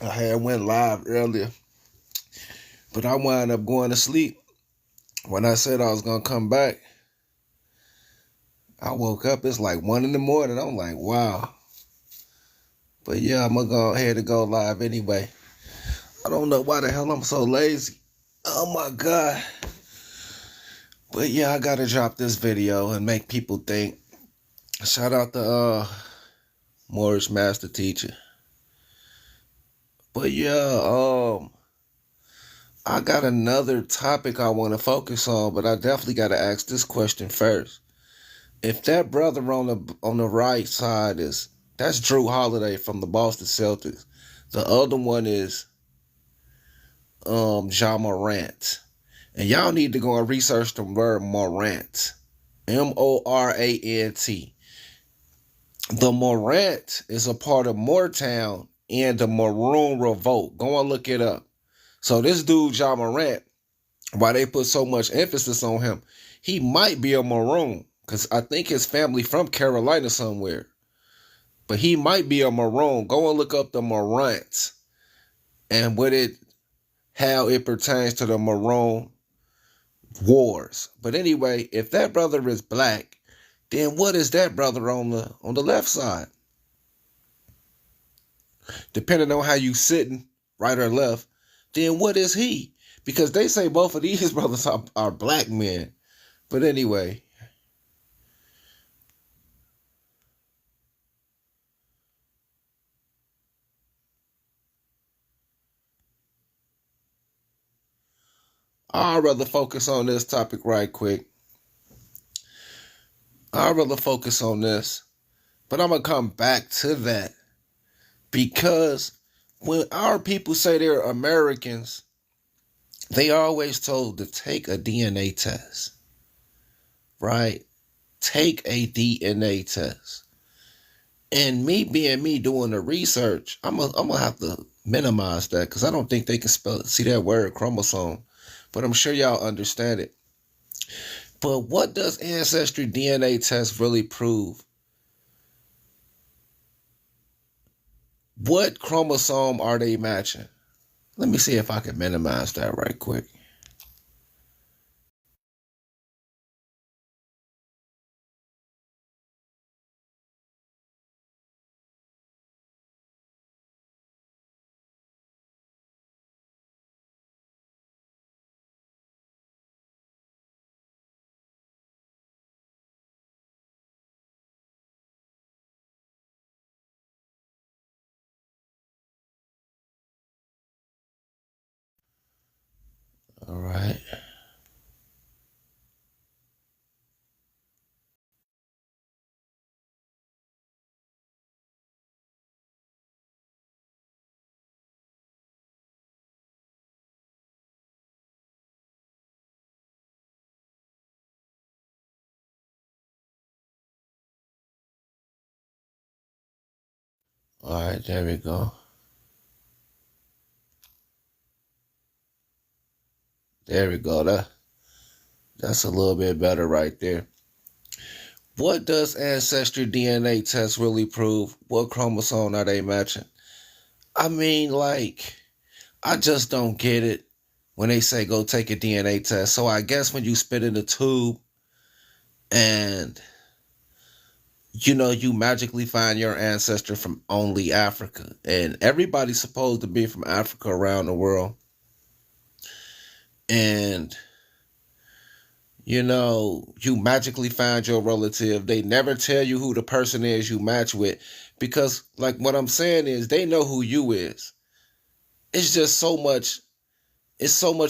I had went live earlier, but I wound up going to sleep. When I said I was gonna come back, I woke up. It's like 1 in the morning. I'm like, wow. But yeah, I'm gonna go ahead and go live anyway. I don't know why the hell I'm so lazy. Oh my god. But yeah, I gotta drop this video and make people think. Shout out to Morris Master Teacher. But yeah, I got another topic I want to focus on, but I definitely got to ask this question first. If that brother on the right side that's Drew Holiday from the Boston Celtics. The other one is Ja Morant. And y'all need to go and research the word Morant. Morant. The Morant is a part of Moortown and the Maroon Revolt. Go and look it up. So this dude, Ja Morant, why they put so much emphasis on him, he might be a Maroon. Because I think his family from Carolina somewhere. But he might be a Maroon. Go and look up the Morants and how it pertains to the Maroon Wars. But anyway, if that brother is black, then what is that brother on the left side? Depending on how you sitting, right or left, then what is he? Because they say both of these brothers are black men. But anyway. I'd rather focus on this topic right quick. I'd rather focus on this. But I'm going to come back to that. Because when our people say they're Americans, they are always told to take a DNA test. Right? Take a DNA test. And me being me doing the research, I'm gonna have to minimize that because I don't think they can see that word chromosome. But I'm sure y'all understand it. But what does Ancestry DNA test really prove? What chromosome are they matching? Let me see if I can minimize that right quick. All right. All right, there we go. There we go. That's a little bit better right there. What does Ancestry DNA test really prove? What chromosome are they matching? I mean, like, I just don't get it when they say go take a DNA test. So I guess when you spit in the tube and, you magically find your ancestor from only Africa. And everybody's supposed to be from Africa around the world. And, you magically find your relative. They never tell you who the person is you match with. Because, like, what I'm saying is they know who you is. It's just so much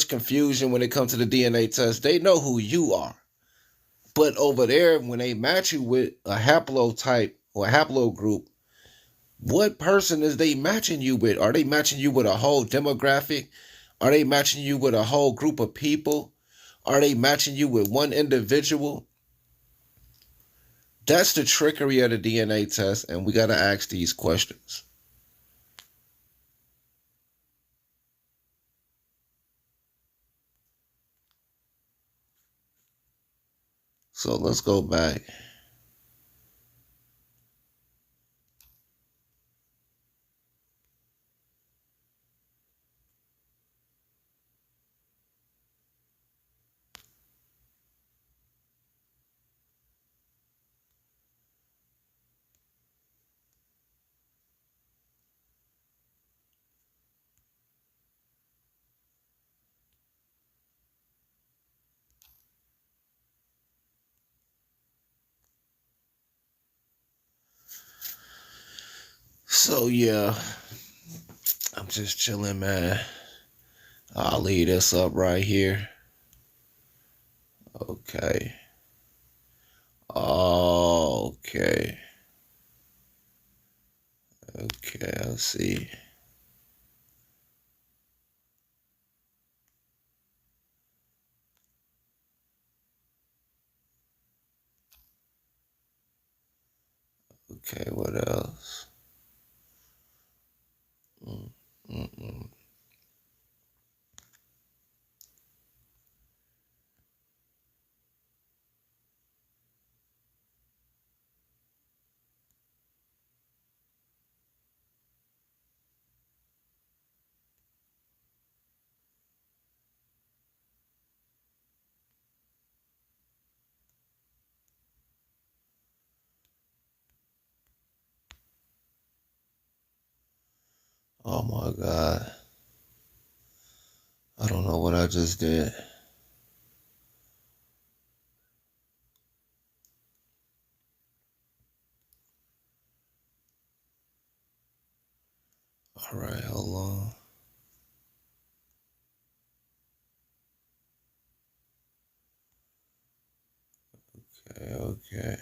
confusion when it comes to the DNA test. They know who you are. But over there, when they match you with a haplotype or a haplogroup, what person is they matching you with? Are they matching you with a whole demographic? Are they matching you with a whole group of people? Are they matching you with one individual? That's the trickery of the DNA test, and we got to ask these questions. So let's go back. So yeah, I'm just chilling, man. I'll leave this up right here. Okay. Okay. Okay, I'll see. Okay, what else? Mm-mm. Oh my God. I don't know what I just did. All right, hold on. Okay, okay.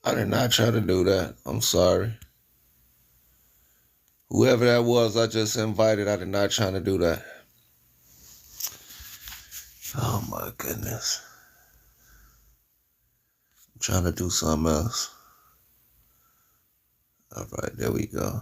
I did not try to do that. I'm sorry. Whoever that was I just invited, I did not try to do that. Oh my goodness. I'm trying to do something else. All right, there we go.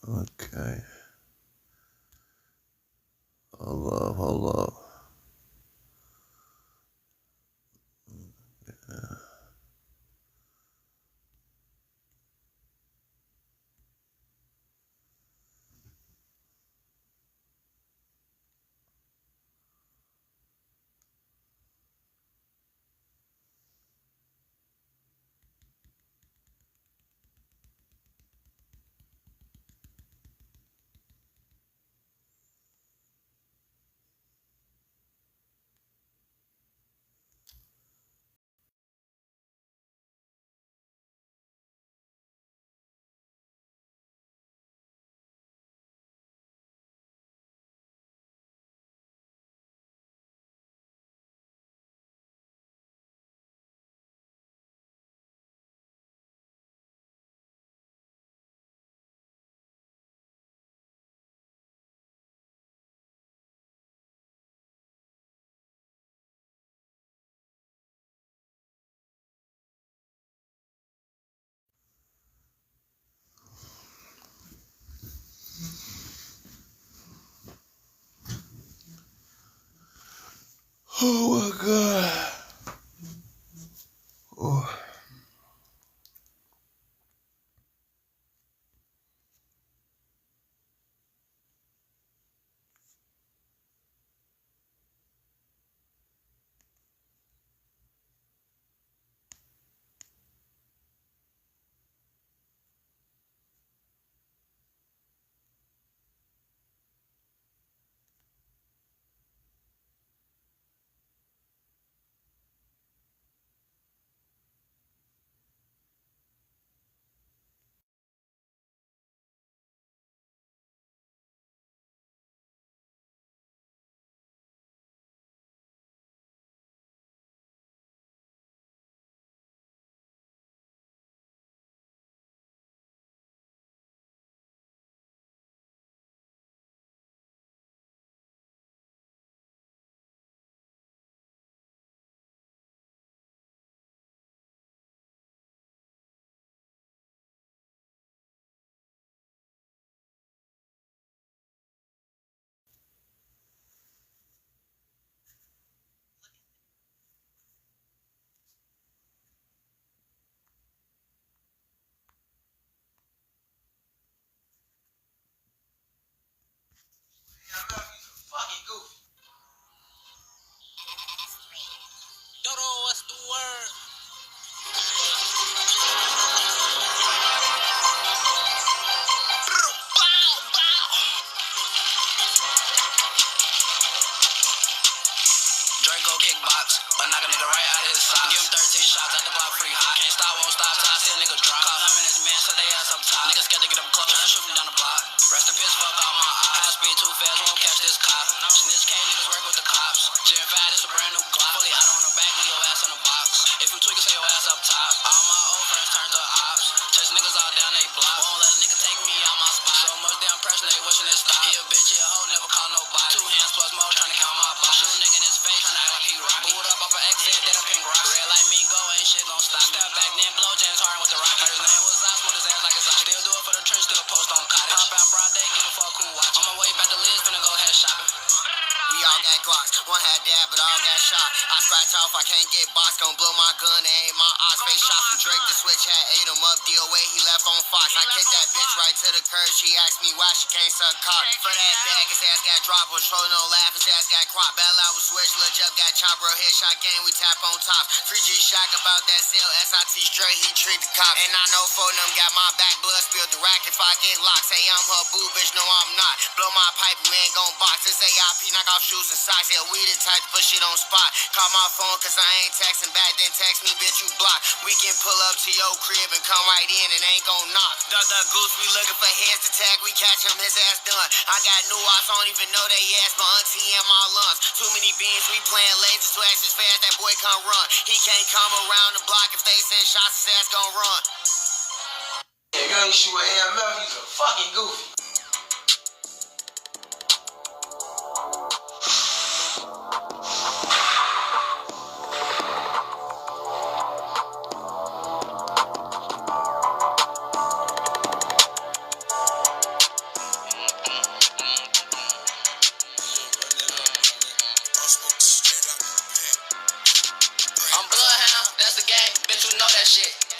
Okay. Hold up. Oh my God. Oh. scared to get up close. Tryna shoot from down the block. Rest in peace, fuck out my eyes. High speed too fast, won't catch this cop. Snitch came, niggas work with the cops. Gen 5, this a brand new Glock. Fully out on the back, leave your ass in the box. If you tweak, say your ass up top. All my old friends turn to ops. Chase niggas all down they block. Won't let a nigga take me out my spot. So much damn pressure, they wishing it stop. He a bitch, he a hoe, never call nobody. 2 hands plus more, tryna count my box. Shoot a nigga in his face, tryna act like he rock. Boot up off an exit, then a pink rock. Red like me, go, ain't shit gon' stop. Step back, then blow James Harden with the rock. His name was I, smoke his ass like it's I. Still do it for the trench, still post on cottage. Pop out broad day, give a fuck who watch. On my way back to Liz, finna go head shopping. We all got Glocks, one had dad, but all got shot. I scratch off, I can't get boxed, gon' blow my gun, and aim my eyes. Face shot from Drake, the switch had ate him up, DOA, he left on Fox. I kicked that bitch right to the curb, she asked me why she can't suck cock. For that bag, his ass got dropped, was troll, no laugh, his ass got crop. Battle out with switch, Lil Jeff got chop, bro, headshot game, we tap on top. Free G shock about that sale, SIT straight, he treat the cops. And I know 4 of them got my back, blood spilled the rack if I get locked. Say I'm her boo, bitch, no I'm not. Blow my pipe, we ain't gon' box. This AIP, knock off shoes and socks. Yeah, we the type to put shit on spot. Call my phone cause I ain't texting back, then text me, bitch, you block. We can pull up to your crib and come right in and ain't gon' knock. Duck goose, we looking for heads to tag, we catch him, his ass done. I got new ops, don't even know they ass, but auntie in my lungs. Too many beans, we playing lazy, so ass as fast, that boy can't run. He can't come around the block, if they send shots, his ass gon' run. If you ain't shoot with AML, he's a fucking goofy.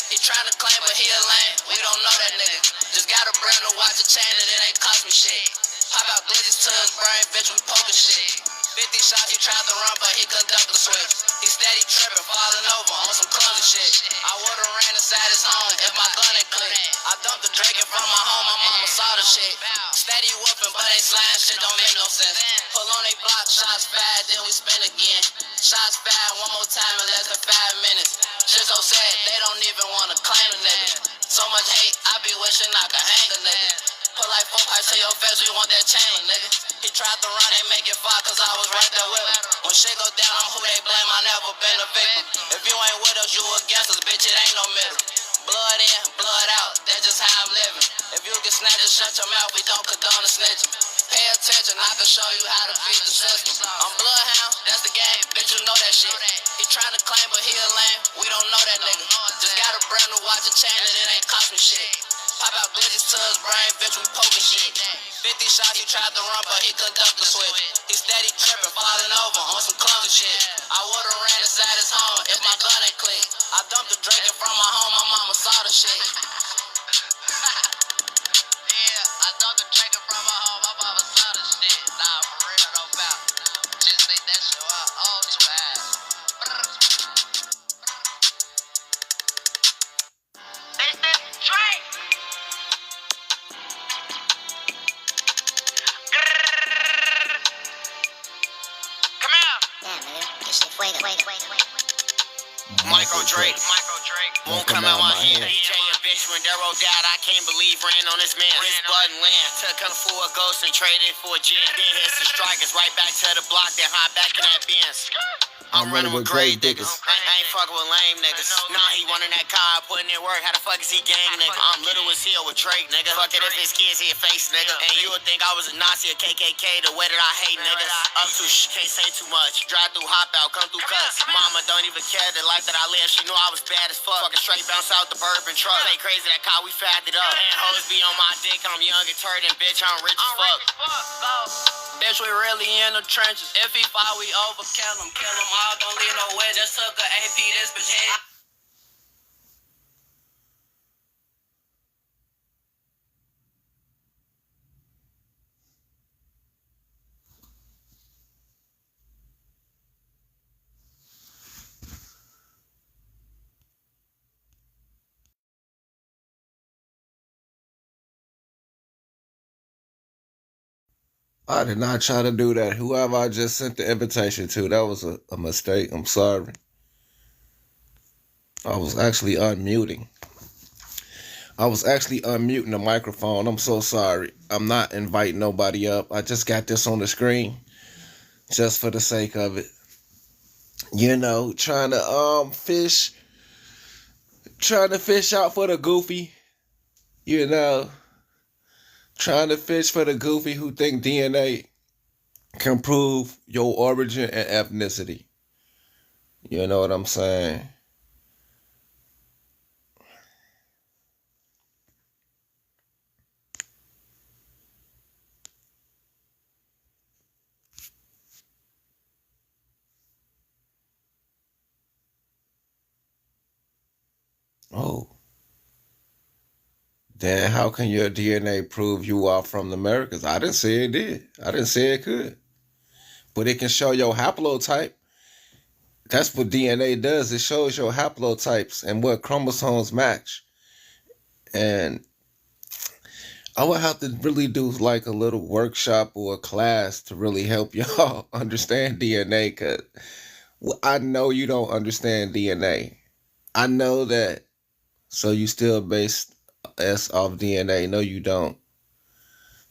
He tryna claim, but he a lame. We don't know that nigga. Just got a brand new watch a chain and it ain't cost me shit. Pop out glitches to his brain, bitch, we poking shit. 50 shots, he tried to run, but he couldn't duck the switch. He steady tripping, falling over on some clumsy shit. I would've ran inside his home if my gun ain't clicked. I dumped the Drake in front of my home, my mama saw the shit. Steady whooping, but they slime shit don't make no sense. Pull on they block, shots bad, then we spin again. Shots bad, one more time in less than 5 minutes. Shit so sad, they don't even wanna claim a nigga. So much hate, I be wishing I could hang a nigga. Put like 4 pipes to your face, we want that chain, nigga. He tried to run and make it fly, cause I was right there with him. When shit go down, I'm who they blame, I never been a victim. If you ain't with us, you against us, bitch, it ain't no middle. Blood in, blood out, that's just how I'm living. If you get snatched, just shut your mouth, we don't condone the snitching. Pay attention, I can show you how to feed the system. I'm Bloodhound, that's the game, bitch, you know that shit. He tryna claim, but he a lame, we don't know that nigga. Just got a brand new watch a chain and it ain't cost me shit. Pop out glitches to his brain, bitch, we poking shit. 50 shots, he tried to run, but he couldn't duck the switch. He steady tripping, falling over on some clumsy shit. I would've ran inside his home if my gun ain't clicked. I dumped the Drake in front of my home, my mama saw the shit. Yeah, I dumped the Drake in front of my home, my mama saw the shit. Nah, for real, no doubt. Just think that shit out, all too ass. It's the Drake. Micro Drake won't come out my hand. DJ a bitch when Darrow died, I can't believe ran on this man. This button land, took him for a ghost and traded for a gin. Then hit some strikers right back to the block, then hop back in that Benz. I'm running with grave diggers. I ain't fucking with lame niggas. Nah, he running that car, putting in work. How the fuck is he gang nigga? I'm little as hell with Drake, nigga. Fuck it if his kids in your face, nigga. And you would think I was a Nazi or KKK the way that I hate niggas. Up to can't say too much. Drive through, hop out, come through cuts. Mama don't even care the life that I live. She knew I was bad as fuck. Fucking straight bounce out the bourbon truck. Play crazy that car, we fagged it up. And hoes be on my dick. I'm young and turd and bitch, I'm rich as fuck. Bitch, we really in the trenches. If he fall, we overkill him. Kill him all, don't leave no way. Just took a AP, this bitch head. I did not try to do that. Whoever I just sent the invitation to, that was a mistake. I'm sorry. I was actually unmuting. I was actually unmuting the microphone. I'm so sorry. I'm not inviting nobody up. I just got this on the screen just for the sake of it. You know, trying to fish out for the goofy. You know, trying to fish for the goofy who think DNA can prove your origin and ethnicity. You know what I'm saying? Oh, then how can your DNA prove you are from the Americas? I didn't say it did. I didn't say it could. But it can show your haplotype. That's what DNA does. It shows your haplotypes and what chromosomes match. And I would have to really do like a little workshop or a class to really help y'all understand DNA, because I know you don't understand DNA. I know that. So you still base S off DNA. No, you don't.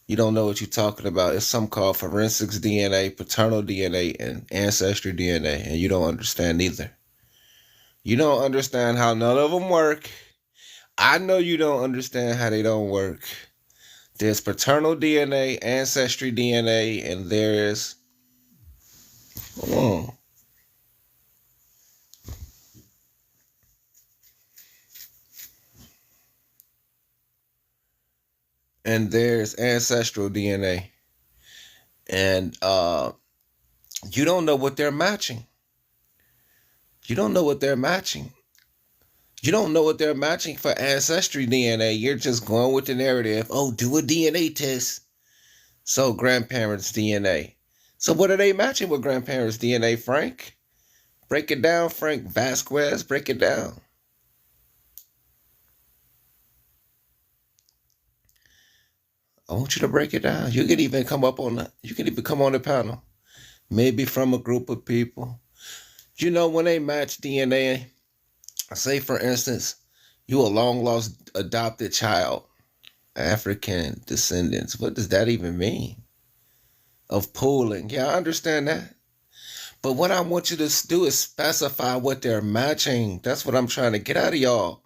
You don't know what you're talking about. It's something called forensics DNA, paternal DNA, and ancestry DNA, and you don't understand either. You don't understand how none of them work. I know you don't understand how they don't work. There's paternal DNA, ancestry DNA, and there's mm, and there's ancestral DNA. And you don't know what they're matching. You don't know what they're matching. You don't know what they're matching for ancestry DNA. You're just going with the narrative. Oh, do a DNA test. So grandparents' DNA. So what are they matching with grandparents' DNA, Frank? Break it down, Frank Vasquez. Break it down. I want you to break it down. You can even come on the panel. Maybe from a group of people. You know, when they match DNA, say for instance, you a long lost adopted child, African descendants. What does that even mean? Of pooling. Yeah, I understand that. But what I want you to do is specify what they're matching. That's what I'm trying to get out of y'all.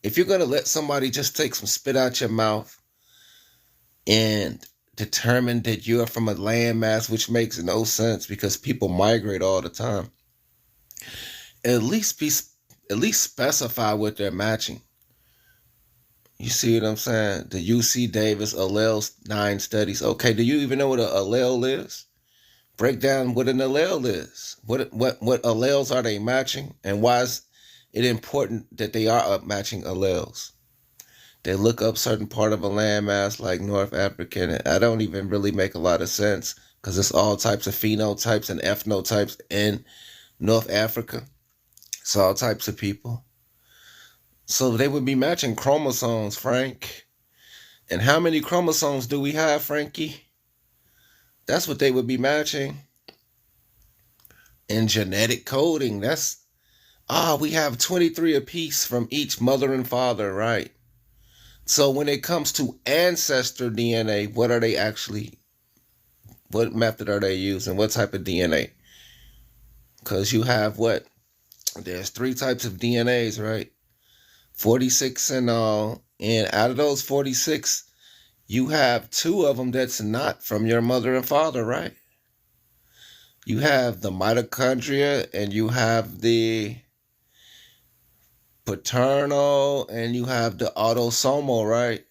If you're going to let somebody just take some spit out your mouth and determine that you're from a landmass, which makes no sense because people migrate all the time, at least specify what they're matching. You see what I'm saying? The UC Davis allele 9 studies. Okay, do you even know what an allele is? Break down what an allele is. What alleles are they matching, and why is it important that they are matching alleles? They look up certain part of a landmass like North African, and I don't even really make a lot of sense because it's all types of phenotypes and ethnotypes in North Africa. It's all types of people. So they would be matching chromosomes, Frank. And how many chromosomes do we have, Frankie? That's what they would be matching. And genetic coding, we have 23 apiece from each mother and father, right? So when it comes to ancestor DNA, what method are they using? What type of DNA? Because you have there's 3 types of DNAs, right? 46 in all. And out of those 46, you have 2 of them that's not from your mother and father, right? You have the mitochondria and you have the paternal and you have the autosomal, right?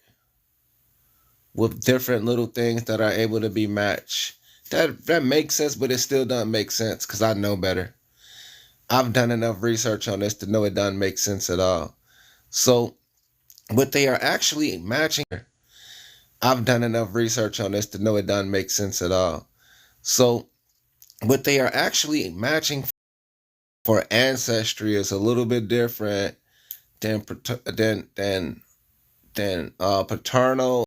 With different little things that are able to be matched. That makes sense, but it still doesn't make sense because I know better. I've done enough research on this to know it doesn't make sense at all. So what they are actually matching, I've done enough research on this to know it doesn't make sense at all. So what they are actually matching for ancestry is a little bit different than paternal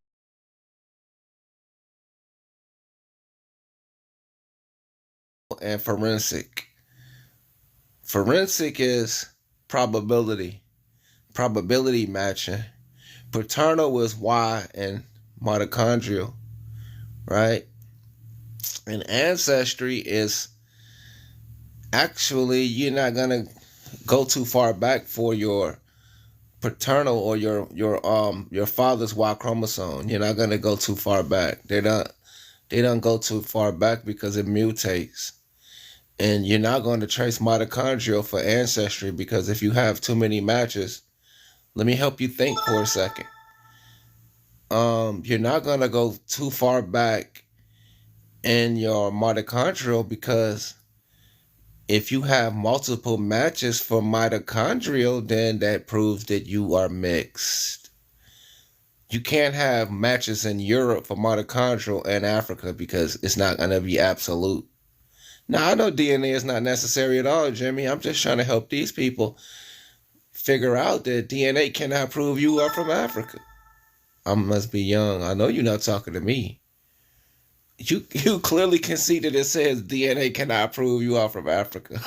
and forensic. Forensic is probability matching. Paternal is Y and mitochondrial, right? And ancestry is actually, you're not gonna go too far back for your paternal or your father's Y chromosome. You're not gonna go too far back. They don't go too far back because it mutates. And you're not going to trace mitochondrial for ancestry because if you have too many matches, let me help you think for a second. You're not going to go too far back in your mitochondrial because if you have multiple matches for mitochondrial, then that proves that you are mixed. You can't have matches in Europe for mitochondrial and Africa because it's not going to be absolute. Now, I know DNA is not necessary at all, Jimmy. I'm just trying to help these people figure out that DNA cannot prove you are from Africa. I must be young. I know you're not talking to me. You clearly can see that it says DNA cannot prove you are from Africa.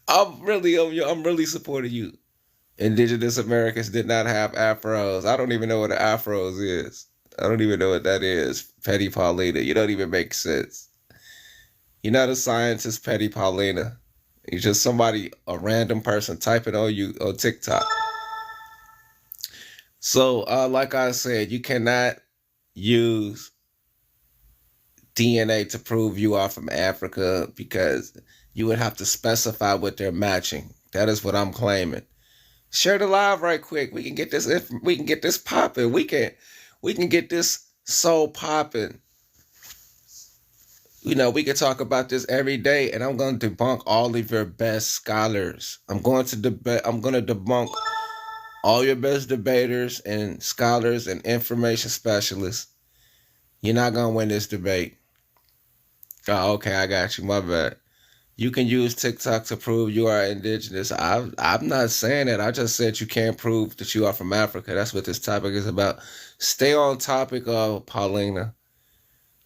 I'm really supporting you. Indigenous Americans did not have afros. I don't even know what an afros is. I don't even know what that is. Petty Paulina. You don't even make sense. You're not a scientist, Petty Paulina. You're just somebody, a random person typing on you on TikTok. So, like I said, you cannot use DNA to prove you are from Africa because you would have to specify what they're matching. That is what I'm claiming. Share the live right quick. We can get this. We can get this popping. We can get this soul popping. You know, we could talk about this every day, and I'm going to debunk all of your best scholars. I'm going to debunk all your best debaters and scholars and information specialists. You're not going to win this debate. Oh, okay, I got you. My bad. You can use TikTok to prove you are indigenous. I'm not saying that. I just said you can't prove that you are from Africa. That's what this topic is about. Stay on topic, Paulina.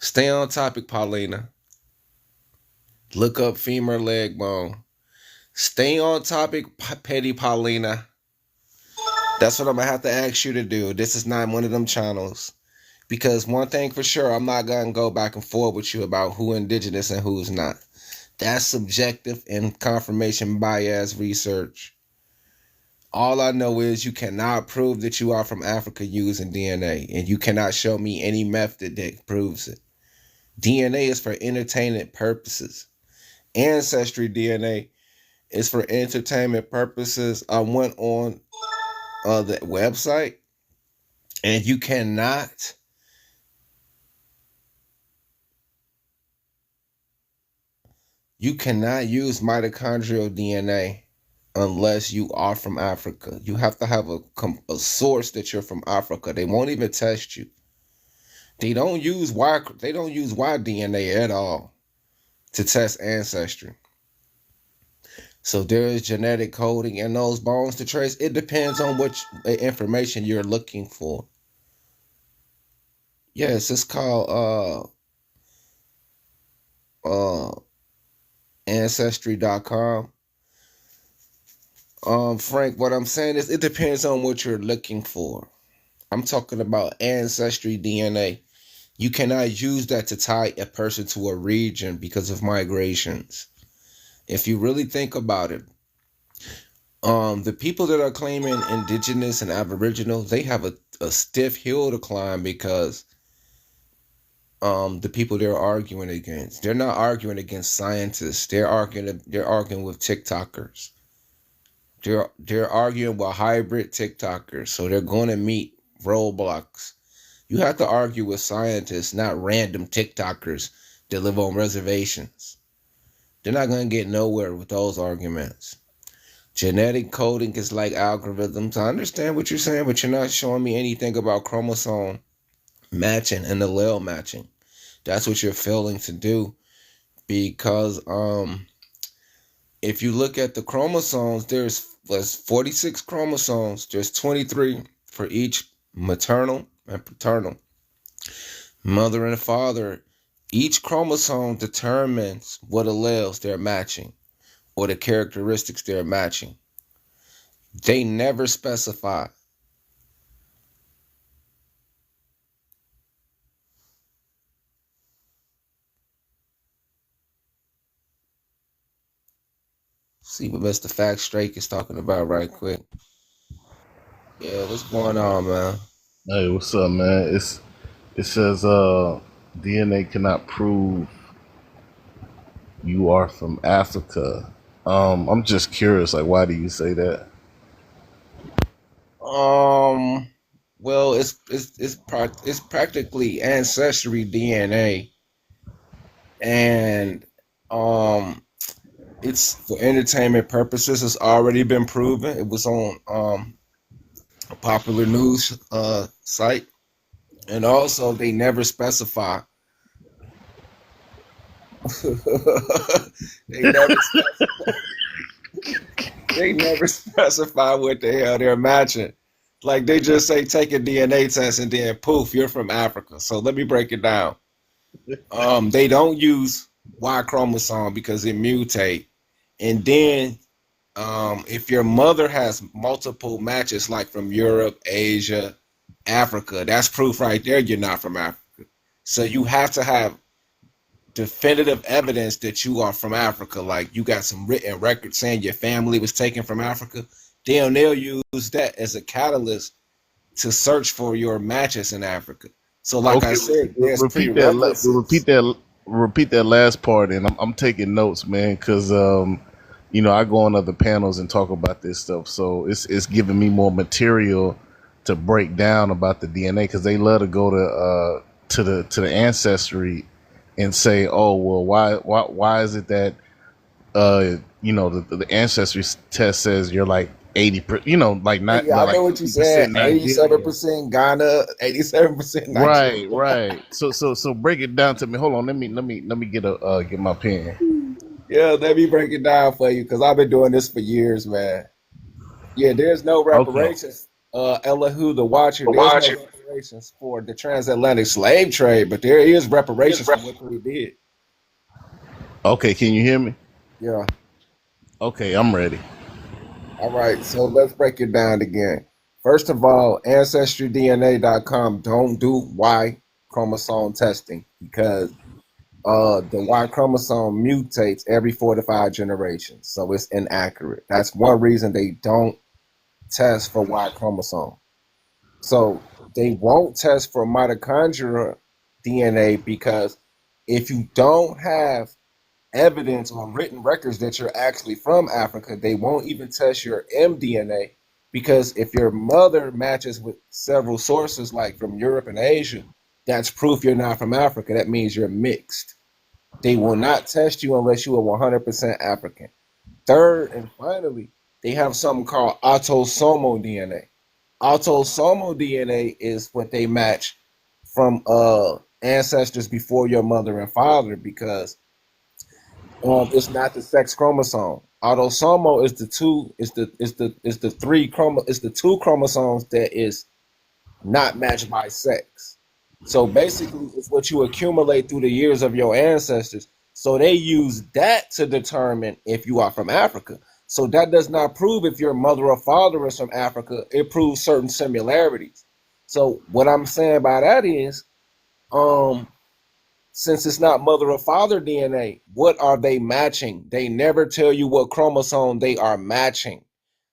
Stay on topic, Paulina. Look up femur leg bone. Stay on topic, Petty Paulina. That's what I'm going to have to ask you to do. This is not one of them channels. Because one thing for sure, I'm not going to go back and forth with you about who indigenous and who's not. That's subjective and confirmation bias research. All I know is you cannot prove that you are from Africa using DNA. And you cannot show me any method that proves it. DNA is for entertainment purposes. Ancestry DNA is for entertainment purposes. I went on the website and you cannot use mitochondrial DNA unless you are from Africa. You have to have a source that you're from Africa. They won't even test you. They don't use Y DNA at all to test ancestry. So there is genetic coding in those bones to trace. It depends on what information you're looking for. Yes, it's called Ancestry.com. Frank, what I'm saying is it depends on what you're looking for. I'm talking about ancestry DNA. You cannot use that to tie a person to a region because of migrations. If you really think about it, the people that are claiming indigenous and aboriginal, they have a stiff hill to climb because the people they're arguing against, they're not arguing against scientists. They're arguing with TikTokers. They're arguing with hybrid TikTokers. So they're going to meet roadblocks. You have to argue with scientists, not random TikTokers that live on reservations. They're not going to get nowhere with those arguments. Genetic coding is like algorithms. I understand what you're saying, but you're not showing me anything about chromosome matching and allele matching. That's what you're failing to do, because if you look at the chromosomes, there's 46 chromosomes. There's 23 for each maternal and paternal, mother and father. Each chromosome determines what alleles they're matching or the characteristics they're matching. They never specify. See what Mr. Fact Strake is talking about right quick. Yeah, what's going on, man? Hey, what's up, man? It says DNA cannot prove you are from Africa. I'm just curious, like, why do you say that? Um, well, it's practically ancestry DNA, and um, it's for entertainment purposes. It's already been proven. It was on a popular news site, and also they never specify. they never specify. They never specify what the hell they're matching. Like they just say take a DNA test and then poof, you're from Africa. So let me break it down. They don't use Y chromosome because it mutate. And then if your mother has multiple matches like from Europe, Asia, Africa, that's proof right there you're not from Africa. So you have to have definitive evidence that you are from Africa, like you got some written record saying your family was taken from Africa, then they'll use that as a catalyst to search for your matches in Africa. So, like I Okay, said, there's repeat that. prerequisites. Repeat that last part, and I'm taking notes, man, because I go on other panels and talk about this stuff, so it's giving me more material to break down about the DNA because they love to go to the ancestry and say, oh well, why is it that the ancestry test says you're like 80, like not Yeah, not I like know what you said. 50% 87% Nigerian. Ghana, 87% Nigeria. Right, right. So break it down to me. Hold on, let me get my pen. Yeah, let me break it down for you because I've been doing this for years, man. Yeah, there's no Okay. reparations. Elihu the Watcher, there's no reparations for the transatlantic slave trade, but there is reparations for what they did. Okay, can you hear me? Yeah. Okay, I'm ready. All right. So let's break it down again. First of all, ancestrydna.com don't do Y chromosome testing because the Y chromosome mutates every 4 to 5 generations. So it's inaccurate. That's one reason they don't test for Y chromosome. So they won't test for mitochondrial DNA because if you don't have evidence or written records that you're actually from Africa, they won't even test your mDNA because if your mother matches with several sources like from Europe and Asia, that's proof you're not from Africa. That means you're mixed. They will not test you unless you are 100% African. Third and finally, they have something called autosomal DNA. Autosomal DNA is what they match from ancestors before your mother and father because it's not the sex chromosome. Autosomal is the two chromosomes that is not matched by sex. So basically, it's what you accumulate through the years of your ancestors. So they use that to determine if you are from Africa. So that does not prove if your mother or father is from Africa. It proves certain similarities. So what I'm saying by that is, um, since it's not mother or father DNA, what are they matching? They never tell you what chromosome they are matching.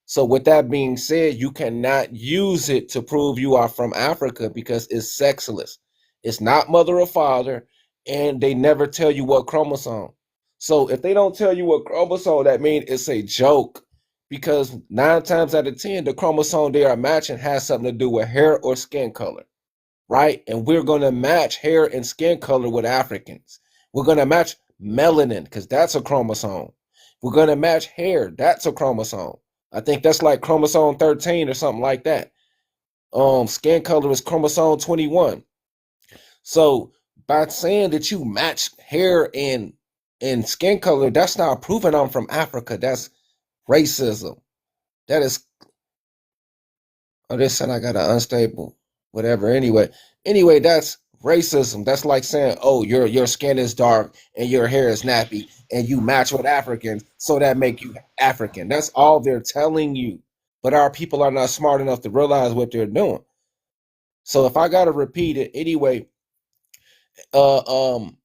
So, with that being said, you cannot use it to prove you are from Africa because it's sexless. It's not mother or father, and they never tell you what chromosome. So, if they don't tell you what chromosome, that means it's a joke because 9 times out of 10, the chromosome they are matching has something to do with hair or skin color, right? And we're going to match hair and skin color with Africans. We're going to match melanin because that's a chromosome. We're going to match hair. That's a chromosome. I think that's like chromosome 13 or something like that. Skin color is chromosome 21. So by saying that you match hair and skin color, that's not proving I'm from Africa. That's racism. That is, oh, this said I got an unstable, whatever. Anyway, that's racism. That's like saying, oh, your skin is dark and your hair is nappy, and you match with Africans, so that make you African. That's all they're telling you. but our people are not smart enough to realize what they're doing. So if I gotta repeat it anyway, uh, um,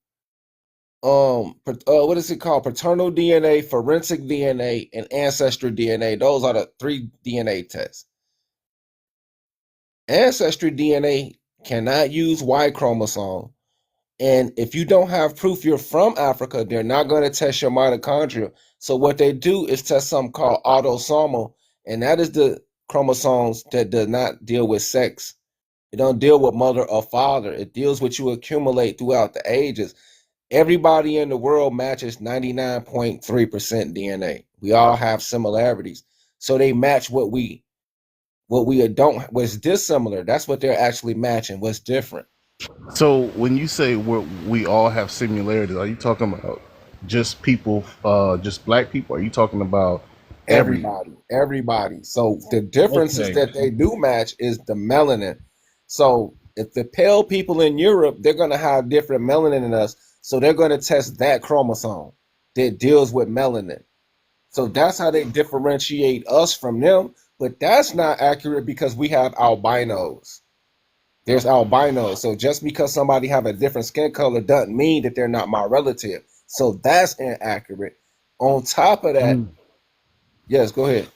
what is it called? Paternal DNA, forensic DNA, and ancestry DNA. Those are the 3 DNA tests. Ancestry DNA cannot use Y chromosome. And if you don't have proof you're from Africa, they're not going to test your mitochondria. So what they do is test something called autosomal, and that is the chromosomes that does not deal with sex. It don't deal with mother or father. It deals with you accumulate throughout the ages. Everybody in the world matches 99.3% DNA. We all have similarities. So they match what we don't what's dissimilar. That's what they're actually matching. What's different. So when you say we all have similarities, are you talking about just people, just black people? Are you talking about every? Everybody. So the differences Okay. that they do match is the melanin. So if the pale people in Europe, they're going to have different melanin in us. So they're going to test that chromosome that deals with melanin. So that's how they differentiate us from them. But that's not accurate because we have albinos. There's albinos. So just because somebody have a different skin color doesn't mean that they're not my relative. So that's inaccurate. On top of that, Mm. yes, go ahead.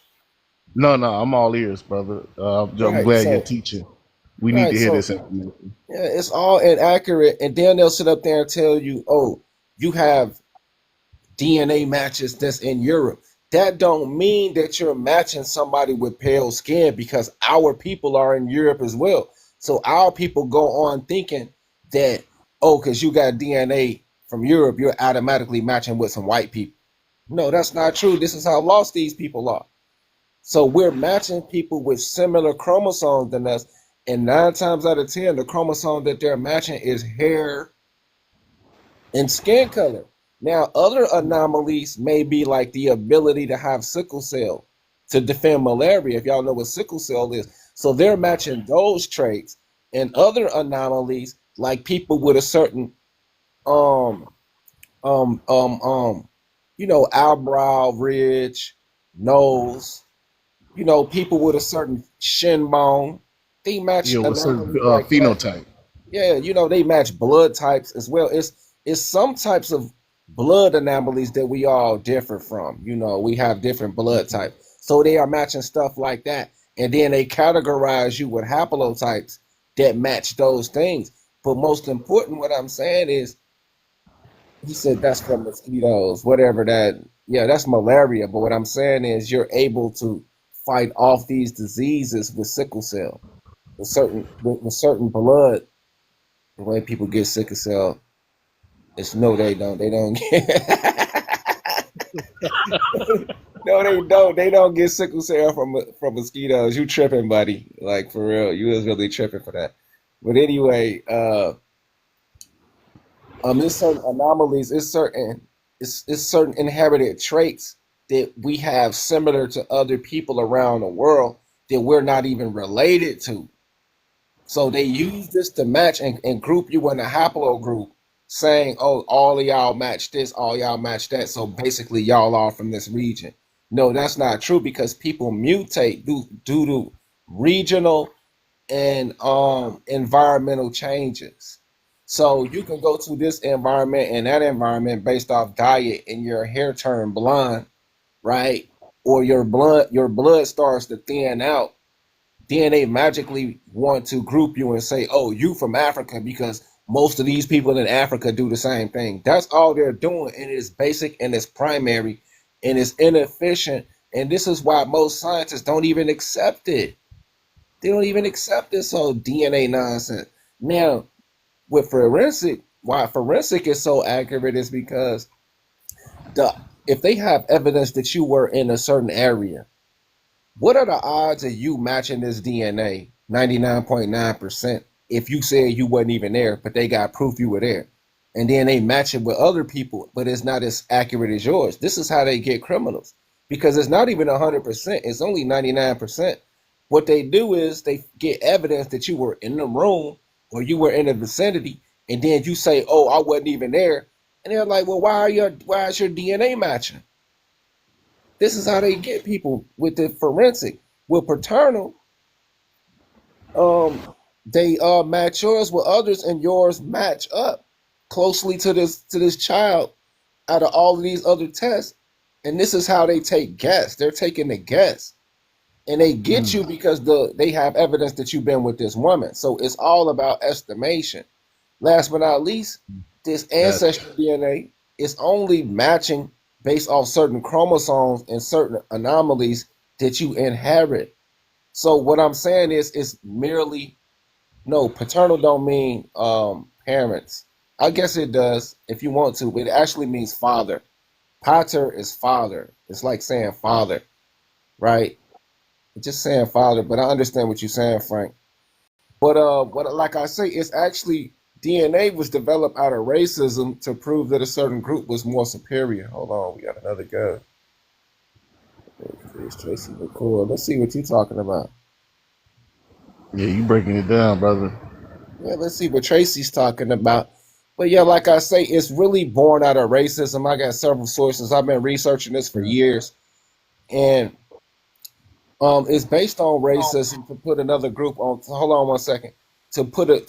No, no, I'm all ears, brother. I'm Right. glad you're So teaching. We need right. to hear So this information. yeah, it's all inaccurate. And then they'll sit up there and tell you, oh, you have DNA matches that's in Europe. That don't mean that you're matching somebody with pale skin because our people are in Europe as well. So our people go on thinking that, oh, because you got DNA from Europe, you're automatically matching with some white people. No, that's not true. This is how lost these people are. So we're matching people with similar chromosomes than us. And 9 times out of 10, the chromosome that they're matching is hair and skin color. Now, other anomalies may be like the ability to have sickle cell to defend malaria, if y'all know what sickle cell is. So they're matching those traits and other anomalies like people with a certain um um um um eyebrow ridge, nose, people with a certain shin bone. They match Yeah, with certain anomalies like that. phenotype. Yeah, they match blood types as well. It's some types of blood anomalies that we all differ from. We have different blood types. So they are matching stuff like that. And then they categorize you with haplotypes that match those things. But most important, what I'm saying is, he said that's from mosquitoes, whatever that, yeah, that's malaria. But what I'm saying is you're able to fight off these diseases with sickle cell, with certain blood. The way people get sickle cell, it's no, they don't. They don't get. No, they don't. They don't get sickle cell from mosquitoes. You tripping, buddy? Like for real, you was really tripping for that. But anyway, there's certain anomalies. It's certain inherited traits that we have similar to other people around the world that we're not even related to. So they use this to match and group you in a haplogroup, saying, "Oh, all of y'all match this, all y'all match that." So basically, y'all are from this region. No, that's not true because people mutate due to regional and environmental changes. So you can go to this environment and that environment based off diet, and your hair turn blonde, right? Or your blood starts to thin out, then they magically want to group you and say, "Oh, you from Africa," because most of these people in Africa do the same thing. That's all they're doing, and it's basic and it's primary and it's inefficient. And this is why most scientists don't even accept it. They don't even accept this whole DNA nonsense. Now, with forensic, why forensic is so accurate is because the if they have evidence that you were in a certain area, what are the odds of you matching this DNA? 99.9% if you said you wasn't even there, but they got proof you were there. And then they match it with other people, but it's not as accurate as yours. This is how they get criminals because it's not even 100%, it's only 99%. What they do is they get evidence that you were in the room or you were in the vicinity, and then you say, "Oh, I wasn't even there." And they're like, "Well, why is your DNA matching?" This is how they get people with the forensic. With paternal, um, they match yours with others, and yours match up closely to this child out of all of these other tests. And this is how they take guess. They're taking the guess, and they get you because they have evidence that you've been with this woman. So it's all about estimation. Last but not least, this Gotcha. ancestral DNA is only matching based off certain chromosomes and certain anomalies that you inherit. So what I'm saying is, it's merely no paternal don't mean parents. I guess it does if you want to, but it actually means father. Pater is father. It's like saying father, right? It's just saying father, but I understand what you're saying, Frank. But what like I say, it's actually DNA was developed out of racism to prove that a certain group was more superior. Hold on, we got another guy. It's Tracy McCoy. Let's see what you're talking about. Yeah, you breaking it down, brother. Yeah, let's see what Tracy's talking about. But yeah, like I say, it's really born out of racism. I got several sources. I've been researching this for years, and it's based on racism to put another group on. Hold on one second. To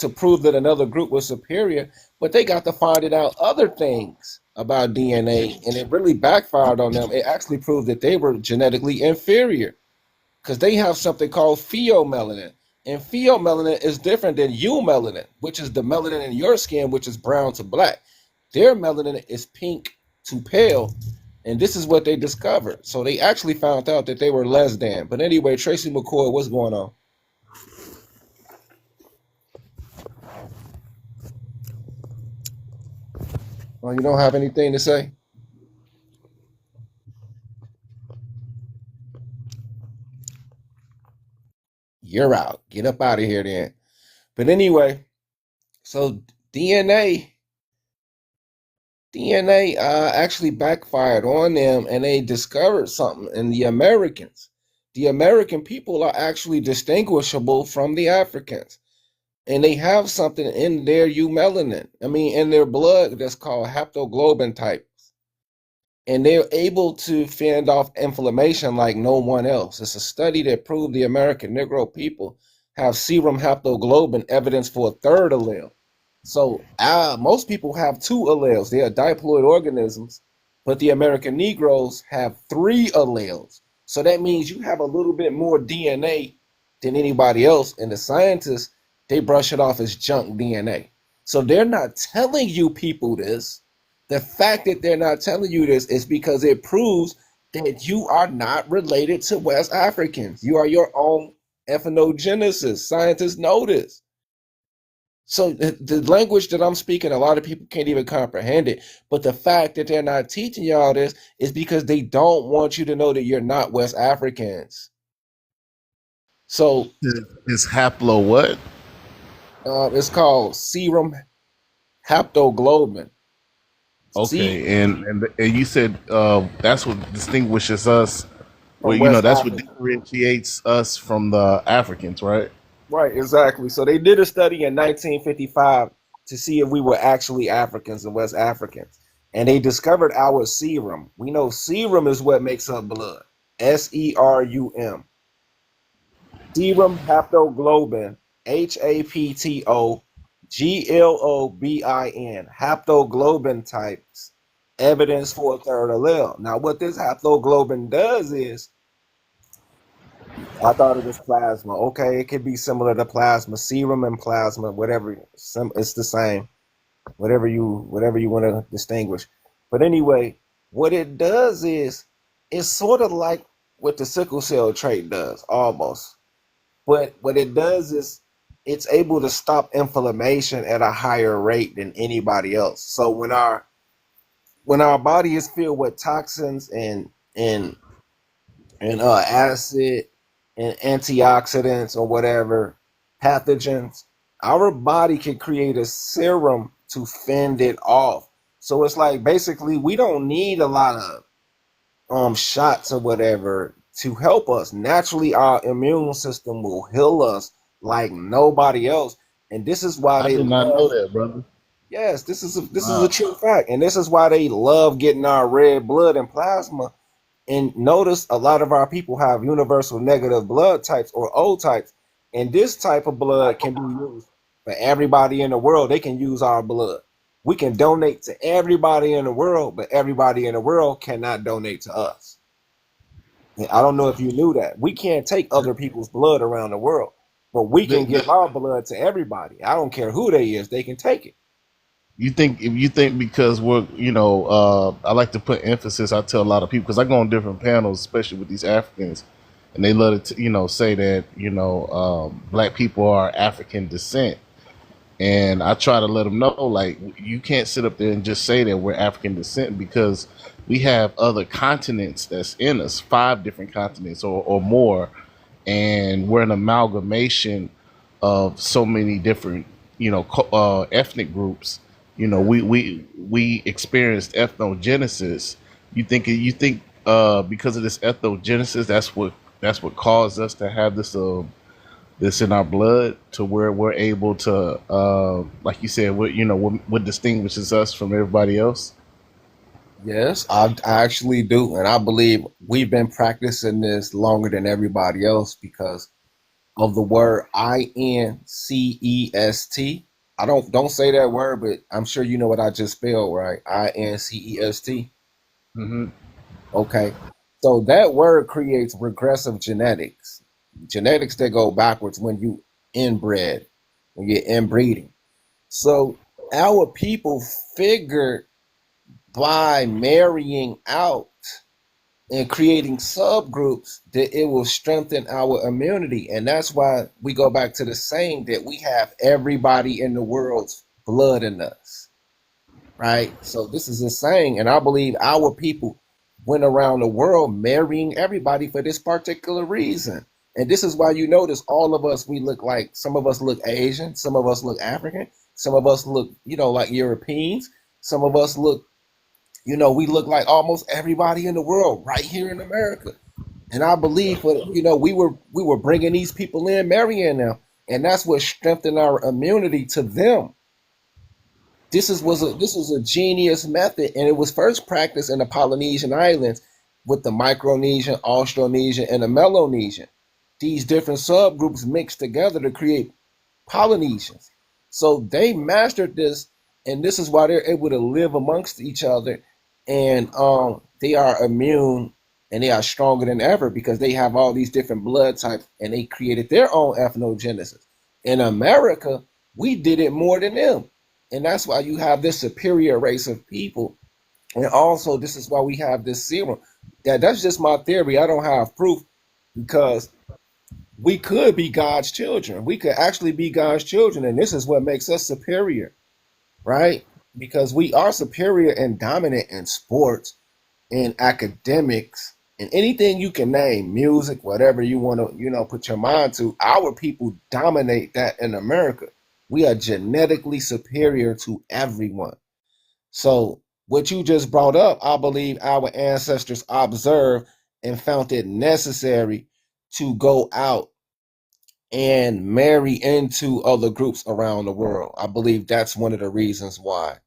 prove that another group was superior, but they got to finding out other things about DNA, and it really backfired on them. It actually proved that they were genetically inferior because they have something called pheomelanin. And pheomelanin is different than eumelanin, which is the melanin in your skin, which is brown to black. Their melanin is pink to pale. And this is what they discovered. So they actually found out that they were less than. But anyway, Tracy McCoy, what's going on? Well, you don't have anything to say? You're out. Get up out of here then. But anyway, so DNA DNA actually backfired on them, and they discovered something in the Americans. The American people are actually distinguishable from the Africans, and they have something in their eumelanin. I mean, in their blood that's called haptoglobin type, and they're able to fend off inflammation like no one else. It's a study that proved the American Negro people have serum haptoglobin evidence for a third allele. So most people have two alleles. They are diploid organisms, but the American Negroes have three alleles. So that means you have a little bit more DNA than anybody else. And the scientists, they brush it off as junk DNA. So they're not telling you people this. The fact that they're not telling you this is because it proves that you are not related to West Africans. You are your own ethnogenesis. Scientists know this. So the language that I'm speaking, a lot of people can't even comprehend it. But the fact that they're not teaching y'all this is because they don't want you to know that you're not West Africans. So Is haplo what? it's called serum haptoglobin. See, Okay, and you said that's what distinguishes us. Well, from West that's what Africa. differentiates us from the Africans, right? Right, exactly. So they did a study in 1955 to see if we were actually Africans and West Africans. And they discovered our serum. We know serum is what makes up blood. SERUM. Serum haptoglobin, HAPTOGLOBIN. Haptoglobin types. Evidence for a third allele. Now, what this haptoglobin does is I thought it was plasma. Okay, it could be similar to plasma, serum and plasma, whatever. It's the same. Whatever you want to distinguish. But anyway, what it does is it's sort of like what the sickle cell trait does, almost. But what it does is it's able to stop inflammation at a higher rate than anybody else. So when our body is filled with toxins and acid and antioxidants or whatever pathogens, our body can create a serum to fend it off. So it's like basically we don't need a lot of shots or whatever to help us. Naturally, our immune system will heal us like nobody else. And this is why I they did not know love. that, brother. Yes, this is a Wow. true fact, and this is why they love getting our red blood and plasma And notice a lot of our people have universal negative blood types or O types. And this type of blood can be used for everybody in the world. They can use our blood. We can donate to everybody in the world, but everybody in the world cannot donate to us. And I don't know if you knew that. We can't take other people's blood around the world, but we can The, give our blood to everybody. I don't care who they is, they can take it. you think if you think because we're I like to put emphasis. I tell a lot of people because I go on different panels, especially with these Africans, and they love to say that black people are African descent, and I try to let them know like you can't sit up there and just say that we're African descent because we have other continents that's in us, 5 different continents or more, and we're an amalgamation of so many different ethnic groups. We experienced ethnogenesis. You think because of this ethnogenesis that's what caused us to have this in our blood to where we're able to like you said what distinguishes us from everybody else. Yes, I actually do. And I believe we've been practicing this longer than everybody else because of the word Incest. I don't say that word, but I'm sure you know what I just spelled, right? Incest. Hmm. Okay. So that word creates regressive genetics. Genetics that go backwards when you inbred, when you're inbreeding. So our people figured by marrying out and creating subgroups that it will strengthen our immunity. And that's why we go back to the saying that we have everybody in the world's blood in us, right? So this is a saying, and I believe our people went around the world marrying everybody for this particular reason. And this is why you notice all of us, we look like some of us look Asian, some of us look African, some of us look, like Europeans, some of us look, we look like almost everybody in the world right here in America. And I believe, we were bringing these people in, marrying them, and that's what strengthened our immunity to them. This was a genius method, and it was first practiced in the Polynesian islands with the Micronesian, Austronesian, and the Melanesian. These different subgroups mixed together to create Polynesians. So they mastered this, and this is why they're able to live amongst each other, and they are immune and they are stronger than ever because they have all these different blood types, and they created their own ethnogenesis. In America, we did it more than them, and that's why you have this superior race of people. And also, this is why we have this serum. That's just my theory. I don't have proof because we could be God's children. We could actually be God's children, and this is what makes us superior, right? Because we are superior and dominant in sports, in academics, in anything you can name, music, whatever you want to, put your mind to. Our people dominate that in America. We are genetically superior to everyone. So what you just brought up, I believe our ancestors observed and found it necessary to go out and marry into other groups around the world. I believe that's one of the reasons why.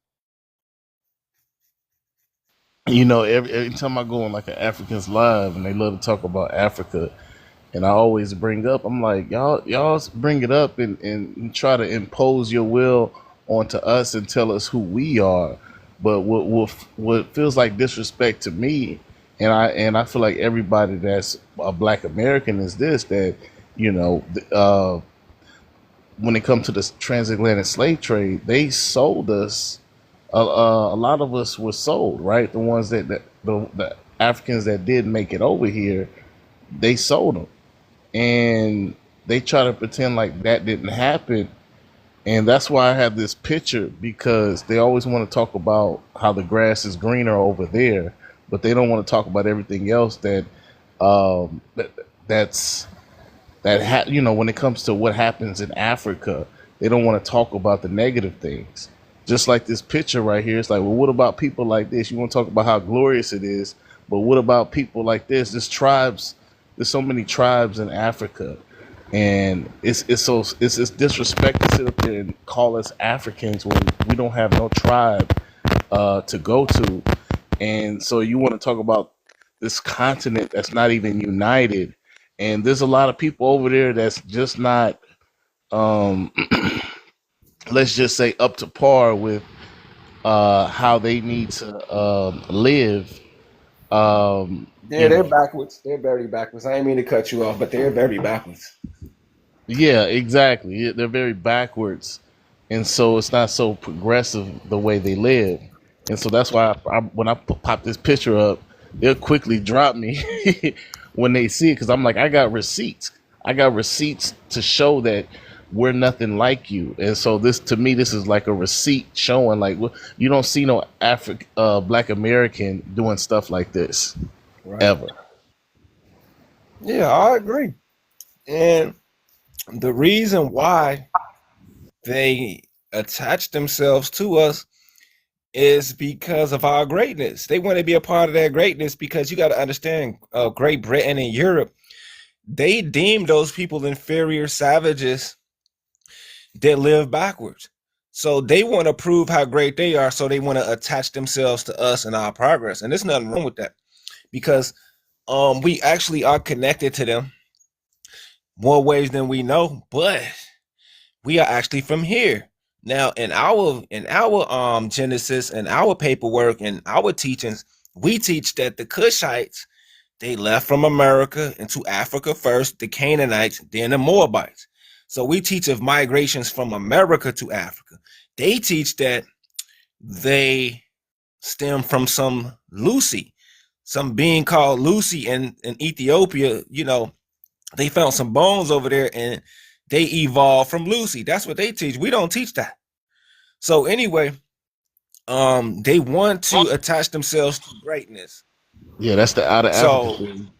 Every time I go on like an Africans live and they love to talk about Africa, and I always bring up, I'm like, y'all bring it up and try to impose your will onto us and tell us who we are. But what feels like disrespect to me, and I feel like everybody that's a Black American is this that you know when it comes to the transatlantic slave trade, they sold us. A lot of us were sold, right? The ones the Africans that did make it over here, they sold them, and they try to pretend like that didn't happen. And that's why I have this picture because they always want to talk about how the grass is greener over there, but they don't want to talk about everything else um, that that's when it comes to what happens in Africa, they don't want to talk about the negative things. Just like this picture right here, it's like, well, what about people like this? You want to talk about how glorious it is, but what about people like this? There's so many tribes in Africa, and it's disrespect to sit up there and call us Africans when we don't have no tribe to go to, and so you want to talk about this continent that's not even united, and there's a lot of people over there that's just not, um, let's just say, up to par with how they need to live. Yeah, You they're know, backwards. They're very backwards. I didn't mean to cut you off, but they're very backwards. yeah, exactly. They're very backwards, and so it's not so progressive the way they live, and so that's why when I pop this picture up, they'll quickly drop me when they see it because I'm like, I got receipts. I got receipts to show that we're nothing like you, and so this to me, this is like a receipt showing like you don't see no Black American doing stuff like this Right. ever. Yeah, I agree. And the reason why they attach themselves to us is because of our greatness. They want to be a part of that greatness because you got to understand, Great Britain and Europe, they deem those people inferior savages that live backwards. So they want to prove how great they are. So they want to attach themselves to us and our progress. And there's nothing wrong with that because we actually are connected to them more ways than we know, but we are actually from here. Now in our Genesis and our paperwork and our teachings, we teach that the Cushites, they left from America into Africa first, the Canaanites, then the Moabites. So we teach of migrations from America to Africa. They teach that they stem from some Lucy, some being called Lucy in Ethiopia. They found some bones over there and they evolved from Lucy. That's what they teach. We don't teach that. So anyway, they want to attach themselves to greatness. Yeah, that's the out of Africa So thing.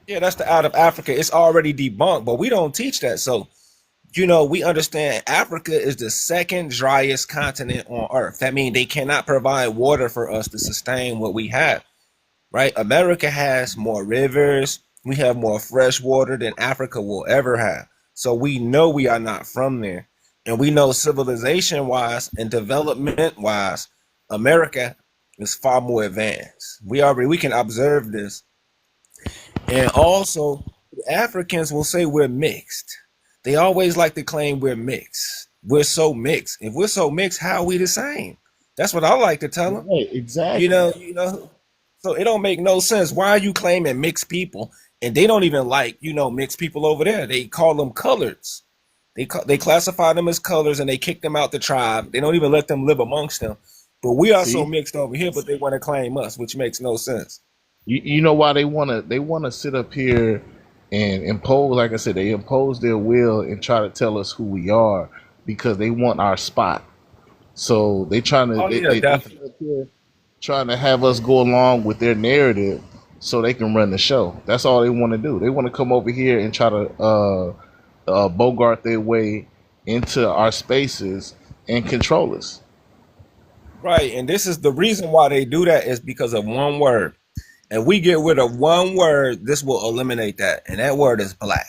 yeah, that's the out of Africa. It's already debunked, but we don't teach that. So, we understand Africa is the second driest continent on earth. That means they cannot provide water for us to sustain what we have, right? America has more rivers. We have more fresh water than Africa will ever have. So we know we are not from there. And we know civilization wise and development wise, America is far more advanced. We can observe this. And also, the Africans will say we're mixed. They always like to claim we're mixed. We're so mixed. If we're so mixed, how are we the same? That's what I like to tell them. Right, You exactly. know, you know. So it don't make no sense. Why are you claiming mixed people? And they don't even like, mixed people over there. They call them coloreds. They classify them as colors and they kick them out the tribe. They don't even let them live amongst them. But we are so See, mixed over here, but they want to claim us, which makes no sense. you know why they wanna sit up here and impose, like I said, they impose their will and try to tell us who we are because they want our spot. So they trying to Oh yeah, they sit definitely. up here trying to have us go along with their narrative so they can run the show. That's all they want to do. They want to come over here and try to bogart their way into our spaces and control us. Right. And this is the reason why they do that is because of one word. And we get rid of one word, this will eliminate that. And that word is black.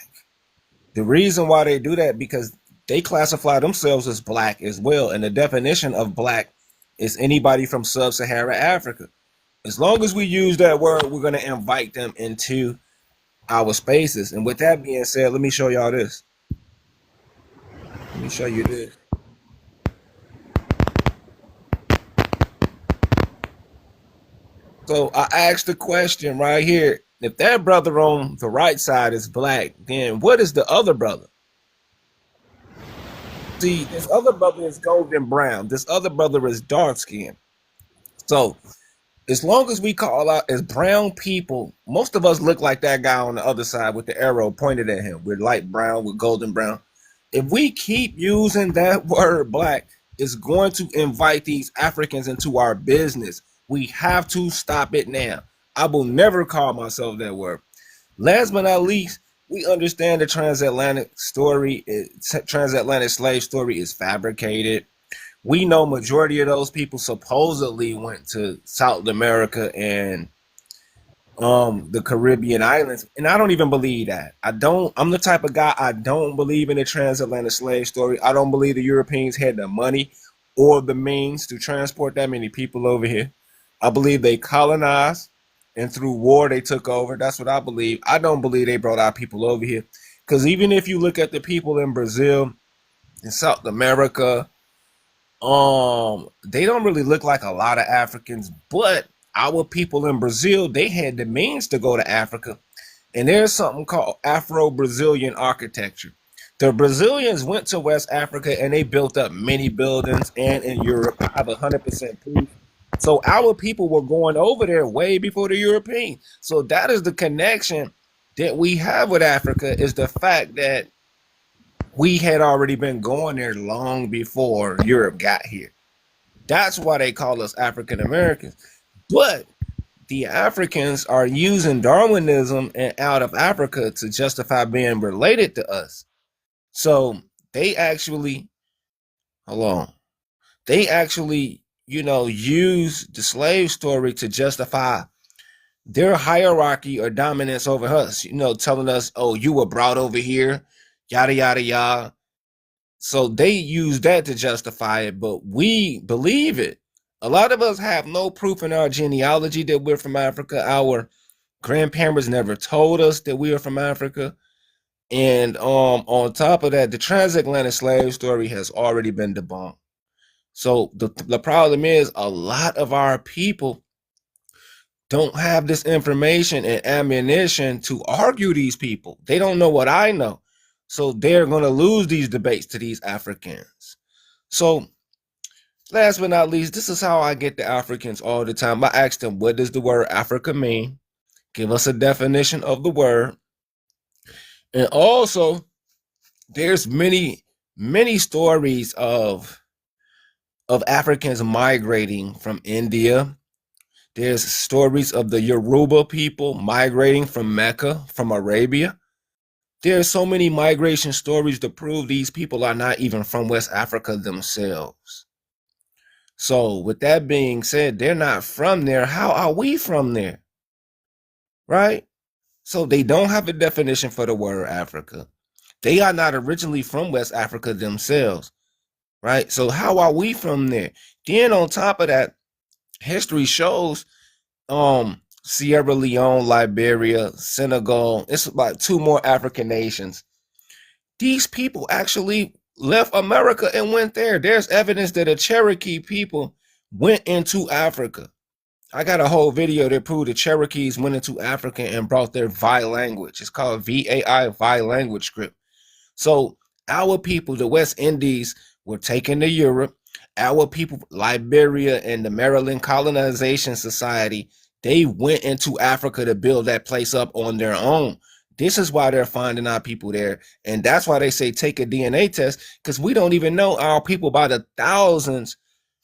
The reason why they do that because they classify themselves as black as well. And the definition of black is anybody from sub-Saharan Africa. As long as we use that word, we're going to invite them into our spaces. And with that being said, let me show y'all this. Let me show you this. So I asked the question right here. If that brother on the right side is black, then what is the other brother? See, this other brother is golden brown. This other brother is dark skinned. So as long as we call out as brown people, most of us look like that guy on the other side with the arrow pointed at him. We're light brown, we're golden brown. If we keep using that word black, it's going to invite these Africans into our business. We have to stop it now. I will never call myself that word. Last but not least, we understand the transatlantic slave story is fabricated. We know majority of those people supposedly went to South America and the Caribbean islands, and I don't even believe that. I'm the type of guy, I don't believe in the transatlantic slave story. I don't believe the Europeans had the money or the means to transport that many people over here. I believe they colonized and through war they took over. That's what I believe. I don't believe they brought our people over here, because even if you look at the people in Brazil, in South America, they don't really look like a lot of Africans. But our people in Brazil, they had the means to go to Africa, and there's something called Afro-Brazilian architecture. The Brazilians went to West Africa and they built up many buildings, and in Europe, I have 100% proof. So our people were going over there way before the Europeans. So that is the connection that we have with Africa, is the fact that we had already been going there long before Europe got here. That's why they call us African Americans. But the Africans are using Darwinism and out of Africa to justify being related to us. So they actually, hold on, they actually, use the slave story to justify their hierarchy or dominance over us, telling us, oh, you were brought over here, yada, yada, yada. So they use that to justify it, but we believe it. A lot of us have no proof in our genealogy that we're from Africa. Our grandparents never told us that we are from Africa. And on top of that, the transatlantic slave story has already been debunked. So the problem is, a lot of our people don't have this information and ammunition to argue these people. They don't know what I know. So they're going to lose these debates to these Africans. So last but not least, this is how I get the Africans all the time. I ask them, what does the word Africa mean? Give us a definition of the word. And also, there's many stories of Africans migrating from India. There's stories of the Yoruba people migrating from Mecca, from Arabia. There are so many migration stories to prove these people are not even from West Africa themselves. So with that being said, they're not from there. How are we from there? Right? So they don't have a definition for the word Africa. They are not originally from West Africa themselves. Right? So how are we from there? Then on top of that, history shows Sierra Leone, Liberia, Senegal, it's about 2 more African nations. These people actually left America and went there. There's evidence that the Cherokee people went into Africa. I got a whole video that proved the Cherokees went into Africa and brought their VAI language. It's called VAI language script. So our people, the West Indies, were taken to Europe. Our people, Liberia and the Maryland Colonization Society, they went into Africa to build that place up on their own. This is why they're finding our people there. And that's why they say take a DNA test, because we don't even know our people by the thousands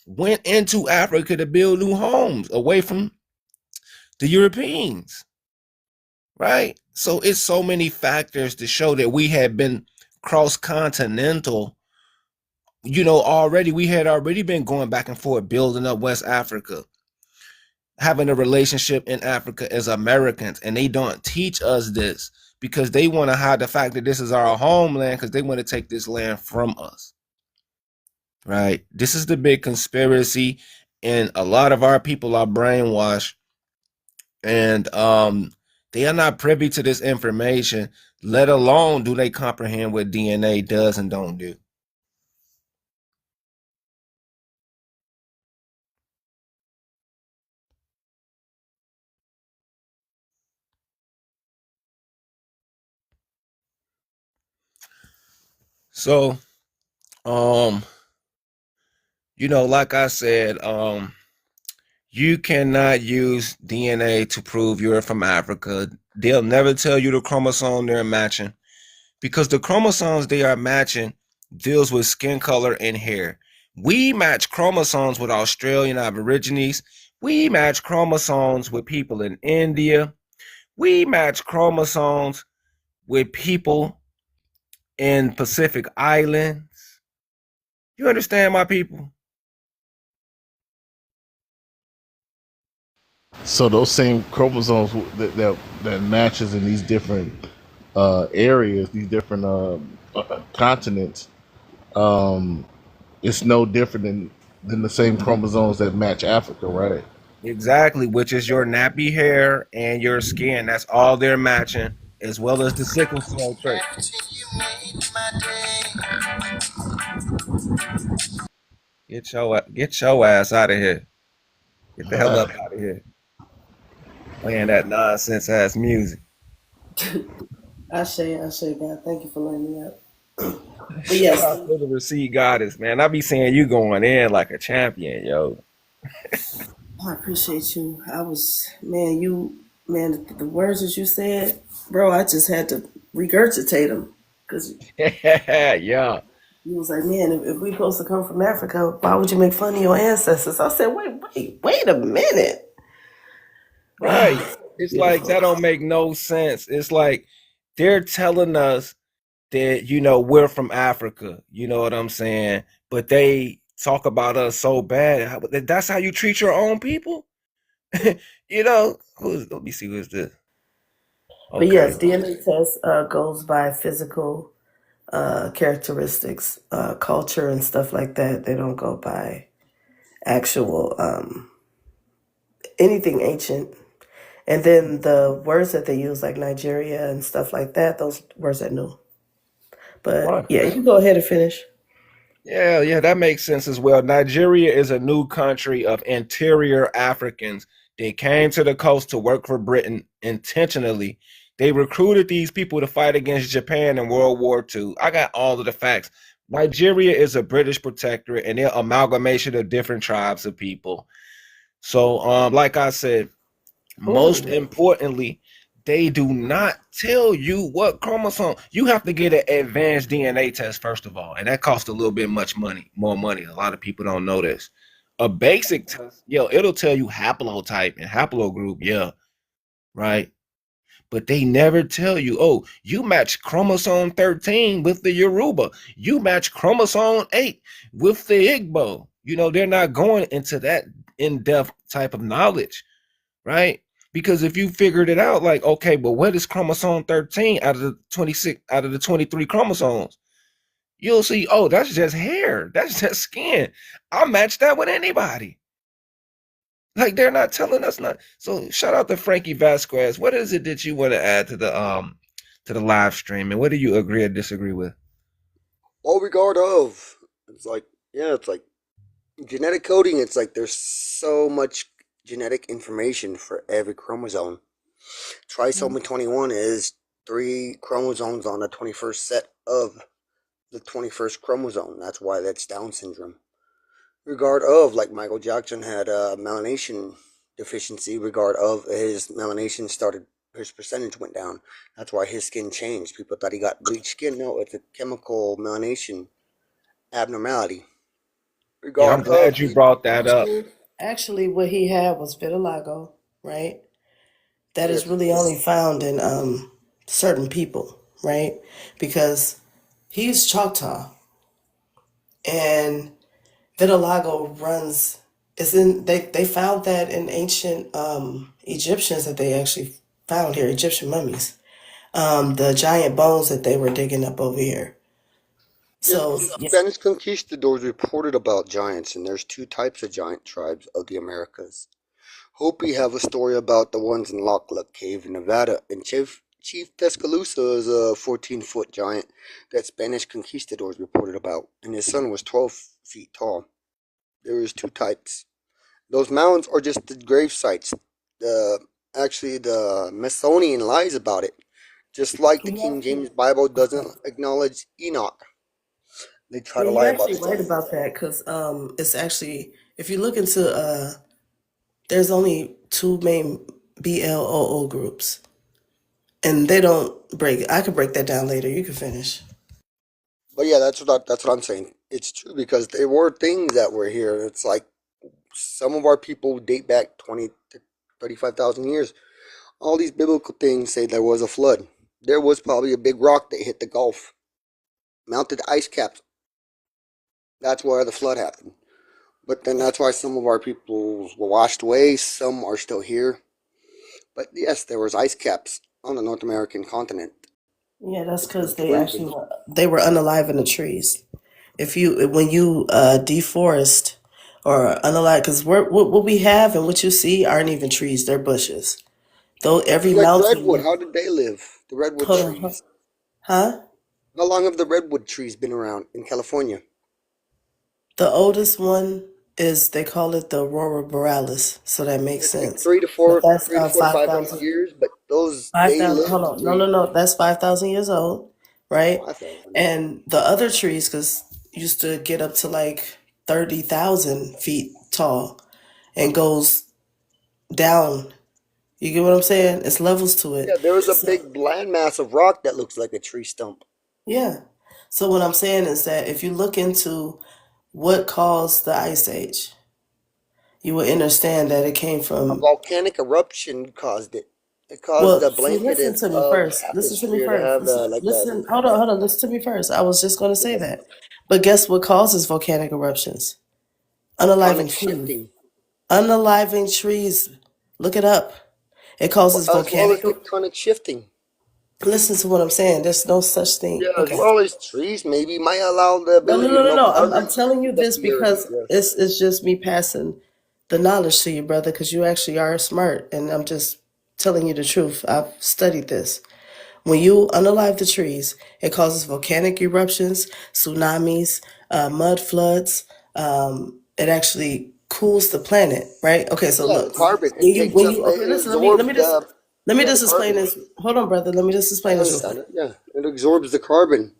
went into Africa to build new homes away from the Europeans. Right? So it's so many factors to show that we had been cross-continental. Already we had already been going back and forth, building up West Africa, having a relationship in Africa as Americans, and they don't teach us this because they want to hide the fact that this is our homeland, because they want to take this land from us. Right? This is the big conspiracy, and a lot of our people are brainwashed, and they are not privy to this information, let alone do they comprehend what DNA does and don't do. So, like I said, you cannot use DNA to prove you're from Africa. They'll never tell you the chromosome they're matching, because the chromosomes they are matching deals with skin color and hair. We match chromosomes with Australian Aborigines. We match chromosomes with people in India. We match chromosomes with people in Pacific Islands. You understand, my people? So those same chromosomes that matches in these different areas, these different continents, it's no different than the same chromosomes that match Africa, right? Exactly, which is your nappy hair and your skin. That's all they're matching, as well as the sickle cell trait. Get your ass out of here. Get the hell up out of here. Playing that nonsense ass music. I say, God, thank you for letting me up. But Shout yes, out to the receipt goddess, man. I be seeing you going in like a champion, yo. I appreciate you. Man, the words that you said, bro, I just had to regurgitate them because Yeah. you was like, man, if we supposed to come from Africa, why would you make fun of your ancestors? I said, wait a minute. Right. It's like Beautiful. that don't make no sense. It's like they're telling us that, we're from Africa. You know what I'm saying? But they talk about us so bad. That's how you treat your own people? Let me see who's this. But yes, Okay. DNA test goes by physical characteristics, culture, and stuff like that. They don't go by actual anything ancient. And then the words that they use, like Nigeria and stuff like that, those words are new. But Right. yeah, you can go ahead and finish. Yeah, that makes sense as well. Nigeria is a new country of interior Africans. They came to the coast to work for Britain intentionally. They recruited these people to fight against Japan in World War II. I got all of the facts. Nigeria is a British protectorate and they're amalgamation of different tribes of people. So, like I said, most Ooh, importantly, they do not tell you what chromosome. You have to get an advanced DNA test first of all, and that costs a little bit more money. A lot of people don't know this. A basic test, it'll tell you haplotype and haplogroup, right. But they never tell you, oh, you match chromosome 13 with the Yoruba. You match chromosome 8 with the Igbo. They're not going into that in-depth type of knowledge, right? Because if you figured it out, like, okay, but what is chromosome 13 out of the 26, out of the 23 chromosomes? You'll see, oh, that's just hair. That's just skin. I match that with anybody. Like they're not telling us not. So shout out to Frankie Vasquez. What is it that you want to add to the live stream? And what do you agree or disagree with? All regard of. It's like, yeah, it's like genetic coding. It's like there's so much genetic information for every chromosome. Trisomy 21 is 3 chromosomes on the 21st set of the 21st chromosome. That's why that's Down syndrome. Regard of, like Michael Jackson had a melanation deficiency, regard of his melanation started, his percentage went down. That's why his skin changed. People thought he got bleached skin. No, it's a chemical melanation abnormality. Yeah, I'm Regard of, glad you brought that up. actually, what he had was vitiligo, right? That is yes, really only found in certain people, right? Because he's Choctaw, and vitiligo runs. Is in they found that in ancient Egyptians that they actually found here, Egyptian mummies. The giant bones that they were digging up over here. yes, So yeah, Spanish conquistadors reported about giants, and there's 2 types of giant tribes of the Americas. Hopi have a story about the ones in Lock Luck Cave in Nevada, and Chief Tuscaloosa is a 14-foot giant that Spanish conquistadors reported about, and his son was 12 feet tall. There is 2 types. Those mounds are just the grave sites. The Actually, the Smithsonian lies about it, just like the he King actually James Bible doesn't acknowledge Enoch. They try yeah to he lie about actually right stuff. about that because it's actually if you look into there's only two main BLOO groups and they don't break. I could break that down later. You can finish. But yeah, that's what I'm saying. It's true because there were things that were here. It's like some of our people date back 20 to 35,000 years. All these biblical things say there was a flood. There was probably a big rock that hit the Gulf, melted ice caps. That's where the flood happened. But then that's why some of our people were washed away. Some are still here. But yes, there was ice caps on the North American continent. Yeah, that's It's been because they proven. actually they were unalive in the trees. If you when you deforest or unalive, because what we have and what you see aren't even trees; they're bushes. Though every It's like mountain, redwood. How did they live? The redwood hold on, trees. huh? How long have the redwood trees been around in California? The oldest one is they call it the Aurora Borealis, so that makes It's like sense. But that's three to four to five 500 thousand. years, but those Five they thousand. Hold lived on, no. That's 5,000 years old, right? 5,000. And the other trees, because used to get up to like 30,000 feet tall, and goes down. You get what I'm saying? It's levels to Yeah, it. there was a So big landmass of rock that looks like a tree stump. yeah. So what I'm saying is that if you look into what caused the ice age, you will understand that it came A from. volcanic eruption caused it. It caused Well, the see, blanket listen to me of first. Listen to me atmosphere to first. have Listen, like a listen. Hold on. Listen to me first. I was just going to say that. But guess what causes volcanic eruptions? tectonic Unaliving trees. shifting, Unaliving trees. Look it up. It causes as well as volcanic. tectonic shifting. Listen to what I'm saying. There's no such thing. Yeah, as Okay. well as trees maybe might allow the No, no, ability no, to no, melt no. water I'm and telling you heat up this the earth. because Yes. it's just me passing the knowledge to you, brother, because you actually are smart, and I'm just telling you the truth. I've studied this. When you unalive the trees, it causes volcanic eruptions, tsunamis, mud floods. It actually cools the planet, right? Okay, so Yeah, look, and carbon. It takes when up, you okay, it listen, let me absorbs just the, yeah, the explain carbon. this. Hold on, brother. Let me just I explain this real understand quick. it. Yeah, it absorbs the carbon.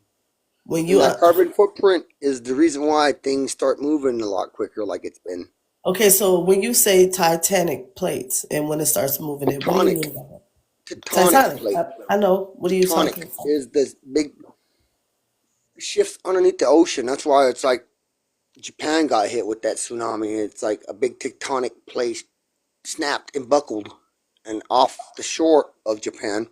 When And you that carbon footprint is the reason why things start moving a lot quicker like it's been. okay, so when you say Titanic plates and when it starts moving, it what do you Tectonic. mean by that? Tectonic Titanic. plate. I know. What are you Tectonic talking about? is this big shift underneath the ocean. That's why it's like Japan got hit with that tsunami. It's like a big tectonic plate snapped and buckled and off the shore of Japan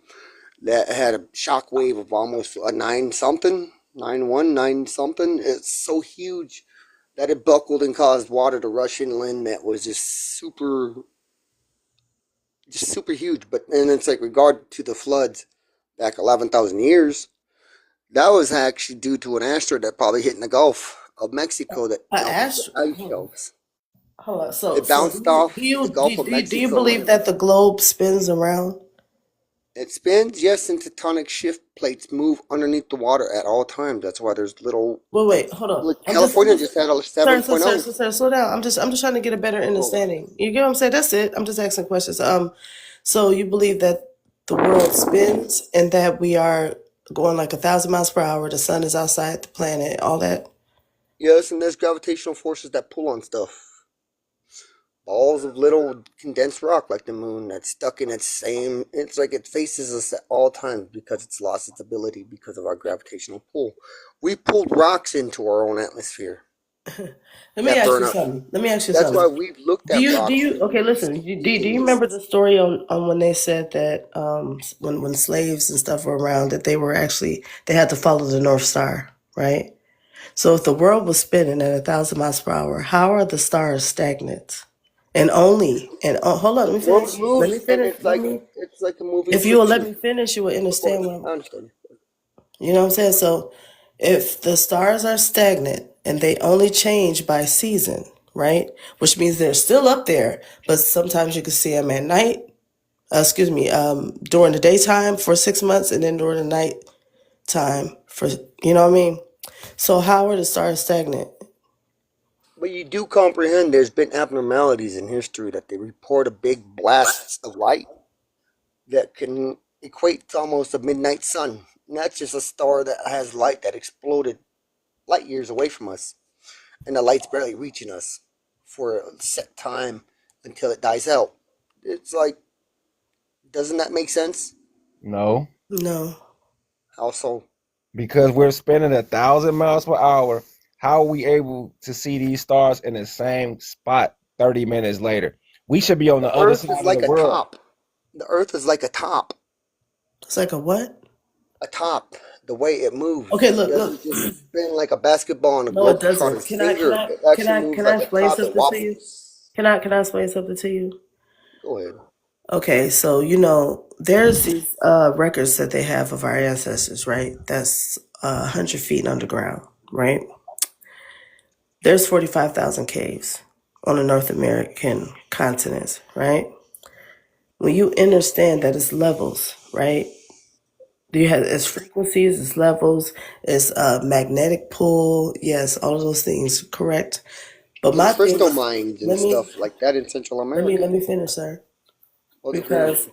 that had a shock wave of almost a nine something, 9 something. It's so huge that it buckled and caused water to rush inland that was just super huge. But then it's like regard to the floods back 11,000 years, that was actually due to an asteroid that probably hit in the Gulf of Mexico that melted the Astro. ice shelves. Hold on. It bounced off the Gulf of Do you Mexico believe and that the globe spins around? it spins, yes, and tectonic shift plates move underneath the water at all times. That's why there's little like Hold on. I'm California just, just had a sir, 7.0. slow down. I'm just trying to get a better Oh, understanding. You get what I'm saying? That's it. I'm just asking questions. So you believe that the world spins and that we are going like 1,000 miles per hour. The sun is outside the planet. All that. yes, and there's gravitational forces that pull on stuff. Balls of little condensed rock like the moon that's stuck in its same. It's like it faces us at all times because it's lost its ability because of our gravitational pull. We pulled rocks into our own atmosphere Let me that ask burn you up. something. Let me ask you That's why something. we've looked at Do rocks you and okay? Listen. Do you species. remember the story on when they said that when slaves and stuff were around that they were actually they had to follow the North Star, right? So if the world was spinning at 1,000 miles per hour, how are the stars stagnant? And hold on, The let me world finish. Let moves me and finish. it's like a moving If you will let friction. me finish, you will Of course, understand I what understand. you know what I'm saying. So if the stars are stagnant and they only change by season, right? Which means they're still up there, but sometimes you can see them at night. Excuse me, during the daytime for 6 months, and then during the night time for you know what I mean. So how are the stars stagnant? But you do comprehend there's been abnormalities in history that they report a big blasts of light that can equate to almost a midnight sun. And that's just a star that has light that exploded light years away from us, and the light's barely reaching us for a set time until it dies out. It's like, doesn't that make sense? No, No, Also, because we're spending 1,000 miles per hour. How are we able to see these stars in the same spot 30 minutes later? We should be on the the other Earth is side of the like a world. top. The Earth is like a top. it's like a what? A top. The way it moves, Okay, it look. doesn't just spin like a basketball on a No, it globetrotter's doesn't. finger. It actually moves Can I like a explain top. It something to you? waffles. Can I explain something to you? Go ahead. Okay, so there's these records that they have of our ancestors, right? That's 100 feet underground, right? There's 45,000 caves. on the North American continent, right? When you understand that it's levels, right? You have it's frequencies, it's levels, it's a magnetic pull, yes, all of those things, correct. But my There's thing crystal is, mines and let me stuff like that in Central let America. me finish, sir. Okay, go ahead. Because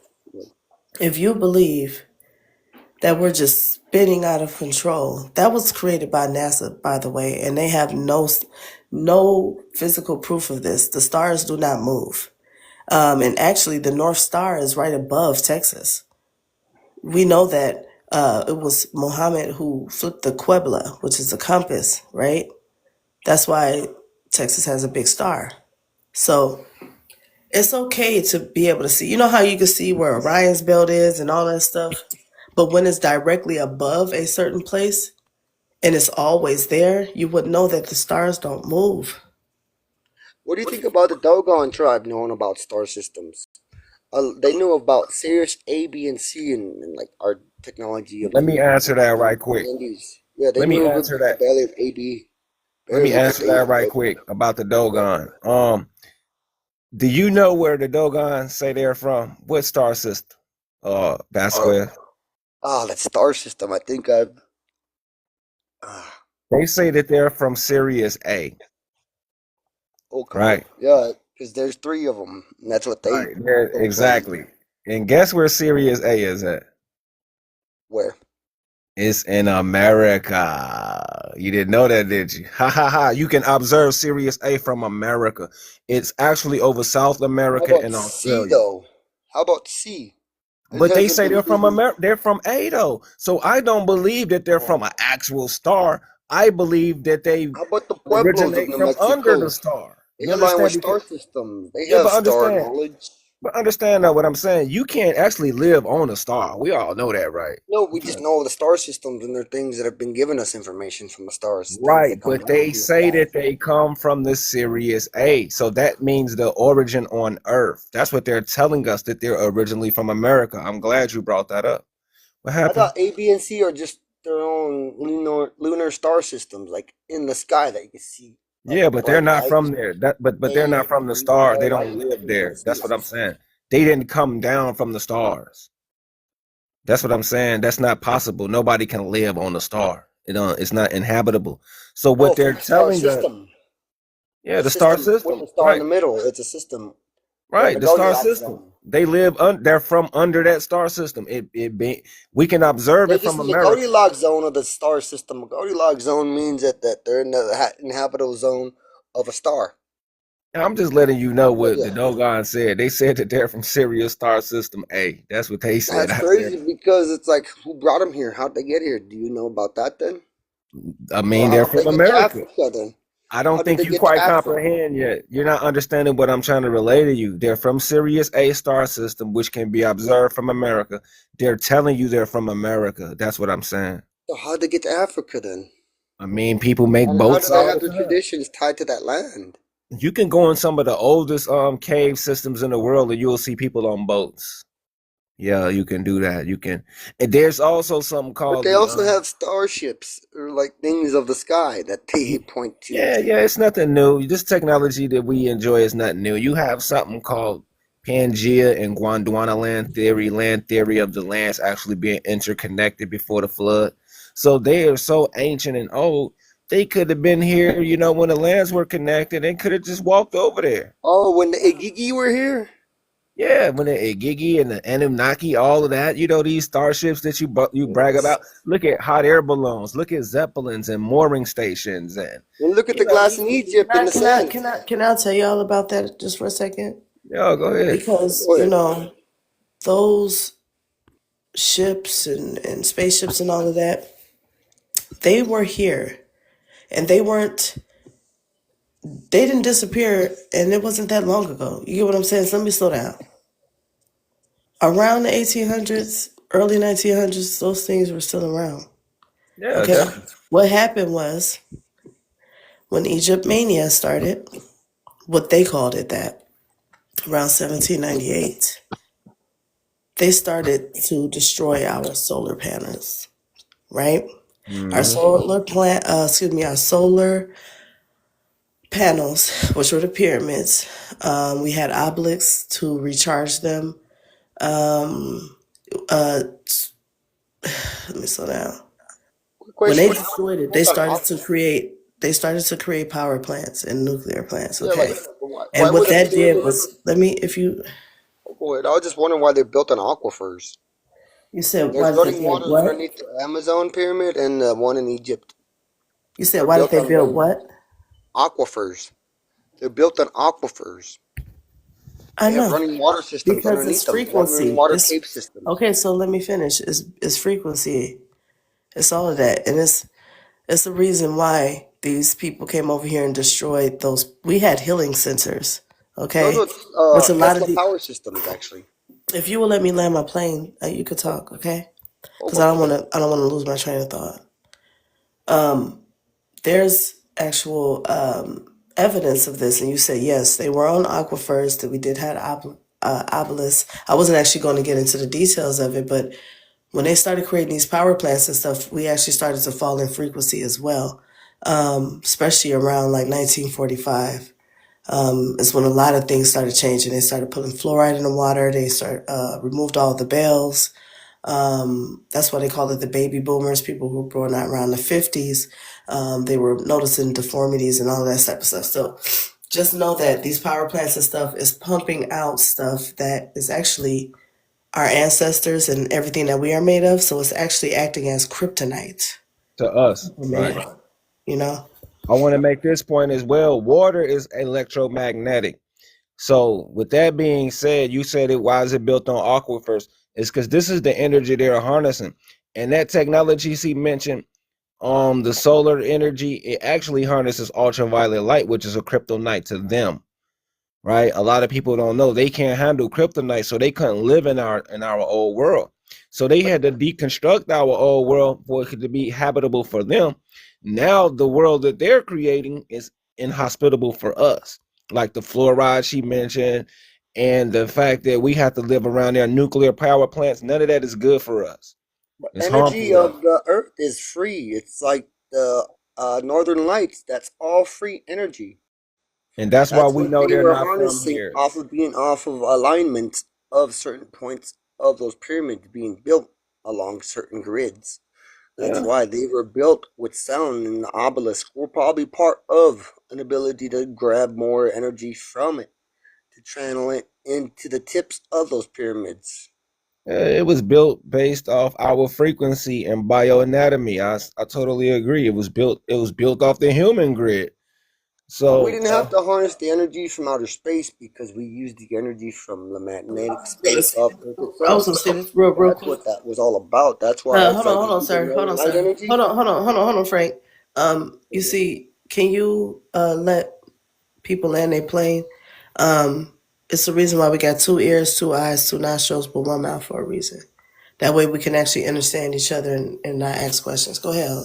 if you believe that we're just spinning out of control, that was created by NASA, by the way, and they have no physical proof of this. The stars do not move. And actually, the North Star is right above Texas. We know that it was Muhammad who flipped the Qibla, which is a compass, right? That's why Texas has a big star. So it's okay to be able to see. You know how you can see where Orion's belt is and all that stuff? But when it's directly above a certain place and it's always there, you would know that the stars don't move. What do you think about the Dogon tribe knowing about star systems? They knew about Sirius A, B, and C, and like our technology of Let me answer that in right the quick. Indies. Yeah, they Let me knew answer about the that. belly of AB. Let Barely me look at answer the that right quick about the Dogon. Do you know where the Dogon say they're from? What star system? oh, Basquez. that star system. I think I've. Uh, They say that they're from Sirius A. okay, Right. yeah, because there's three of them, and that's what they Right. Yeah, proclaim. exactly. And guess where Sirius A is at? Where? It's in America. You didn't know that, did you? Ha ha ha. You can observe Sirius A from America. It's actually over South How America about and C Australia. though? How about C? It But they hasn't say been they're from proven. America. They're from A though. So I don't believe that they're from Oh, an actual star. I believe that they how about the Pueblos of originate New from under Mexico? the star. They You align with understand? Because star systems. They yeah, have star knowledge. but understand though what I'm saying. You can't actually live on a star. We all know that, right? No, You we just can't. know the star systems, and they're things that have been giving us information from the stars, things Right, that come but down they from the say sky. that they come from the Sirius A. So that means the origin on Earth. That's what they're telling us, that they're originally from America. I'm glad you brought that up. What I happened? thought A, B, and C are just their own lunar star systems, like in the sky that you can see, like Yeah, but they're bright not lights, from there. But they're A, not from the B, star. They all don't lights that live you can't there. see. That's what I'm saying. They didn't come down from the stars. That's what I'm saying. That's not possible. Nobody can live on a star. It's not inhabitable. So No, what from they're the star telling us, system. yeah, The the star system with system, the star in right? the middle. It's a system. Yeah, Right, the the star Goldilocks system. zone. They they're from under that star system. We can observe They're it just from in the America. Goldilocks zone of the star system. The Goldilocks zone means that they're in the inhabitable zone of a star. I'm just letting you know But what the yeah, Dogon said. They said that they're from Sirius Star System A. That's what they said that's out there. crazy because it's like, who brought them here? How'd they get here? Do you know about that then? I Or mean, they're how'd they from get to America. Africa then? I don't How did think they you get to quite Africa? comprehend yet. You're not understanding what I'm trying to relay to you. They're from Sirius A star system, which can be observed from America. They're telling you they're from America. That's what I'm saying. So how'd they get to Africa then? I mean, people make And how do boats they all have the their time. traditions tied to that land? You can go in some of the oldest cave systems in the world and you'll see people on boats. Yeah, you can do that. You can. And there's also something But called they the also have starships or like things of the sky that they point to. yeah, it's nothing new. This technology that we enjoy is not new. You have something called Pangea and Gondwana land theory of the lands actually being interconnected before the flood. So they are so ancient and old, they could have been here, when the lands were connected and could have just walked over there. Oh, when the Igigi were here? Yeah, when the Igigi and the Anunnaki, all of that, these starships that you brag Yes. about. Look at hot air balloons, look at zeppelins and mooring stations, and And look at the glass in Egypt in the sand. Can I tell y'all about that just for a second? yo, go ahead. Because, Go ahead. those ships and spaceships and all of that, they were here and they didn't disappear and it wasn't that long ago. You get what I'm saying? So let me slow down. Around the 1800s, early 1900s, those things were still around. Yeah, Okay. definitely. What happened was when Egypt Mania started, what they called it that, around 1798, they started to destroy our solar panels, right? Our Hmm. solar plant, excuse me, our solar panels, which were the pyramids. We had obelisks to recharge them. Um, uh, Let me slow down. Quick When they question: destroyed it, built on aqua. they started to create power plants and nuclear plants. Yeah, like Okay, why and what was the that did pyramid? was, let me, if you Oh, go ahead. I was just wondering why they built on aquifers. you said why There's did they running build water what? underneath the Amazon pyramid and the one in Egypt. You said They're why did built they on build running what? aquifers. They're built on aquifers. I They have know running water systems because it's underneath them, running frequency. water It's cave systems. okay. So let me finish. It's frequency. It's all of that, and it's the reason why these people came over here and destroyed those. We had healing centers, Those okay, are which a lot of Tesla the. power systems, actually. If you will let me land my plane, you could talk, okay? Oh, Because go ahead. I don't want to lose my train of thought. Um, there's actual evidence of this, and you said yes, they were on aquifers. That we did have obelisks. I wasn't actually going to get into the details of it, but when they started creating these power plants and stuff, we actually started to fall in frequency as well, especially around like 1945. Is when a lot of things started changing. They started putting fluoride in the water. They removed all the bells. That's why they call it the baby boomers, people who were born out around the 50s. They were noticing deformities and all that type of stuff. So just know that these power plants and stuff is pumping out stuff that is actually our ancestors and everything that we are made of. So it's actually acting as kryptonite. To us, We're made right? of, you know? I want to make this point as well. Water is electromagnetic. So, with that being said, you said it. Why is it built on aquifers? It's because this is the energy they're harnessing, and that technology she mentioned, the solar energy, it actually harnesses ultraviolet light, which is a kryptonite to them, right? A lot of people don't know they can't handle kryptonite, so they couldn't live in our old world. So they had to deconstruct our old world for it to be habitable for them. Now the world that they're creating is inhospitable for us, like the fluoride she mentioned, and the fact that we have to live around their nuclear power plants. None of that is good for us. But It's harmful energy to us, of the earth is free. It's like the northern lights. That's all free energy. and that's why That's we what know they they're were not from harnessing here. off of being off of alignment of certain points of those pyramids being built along certain grids. That's Yeah. why they were built with sound, and the obelisk were probably part of an ability to grab more energy from it to channel it into the tips of those pyramids. It was built based off our frequency and bioanatomy. I totally agree. It was built off the human grid. But we So didn't have to harness the energy from outer space because we used the energy from the magnetic Let's space say of this Earth I itself. was gonna say this real That's quick. what that was all about. That's why it's like Hold if on, you get sir. Hold northern on, light sir. energy. Hold on, Frank. You see, can you let people land their plane? Um, it's the reason why we got two ears, two eyes, two nostrils, but one mouth for a reason. That way we can actually understand each other and not ask questions. Go ahead.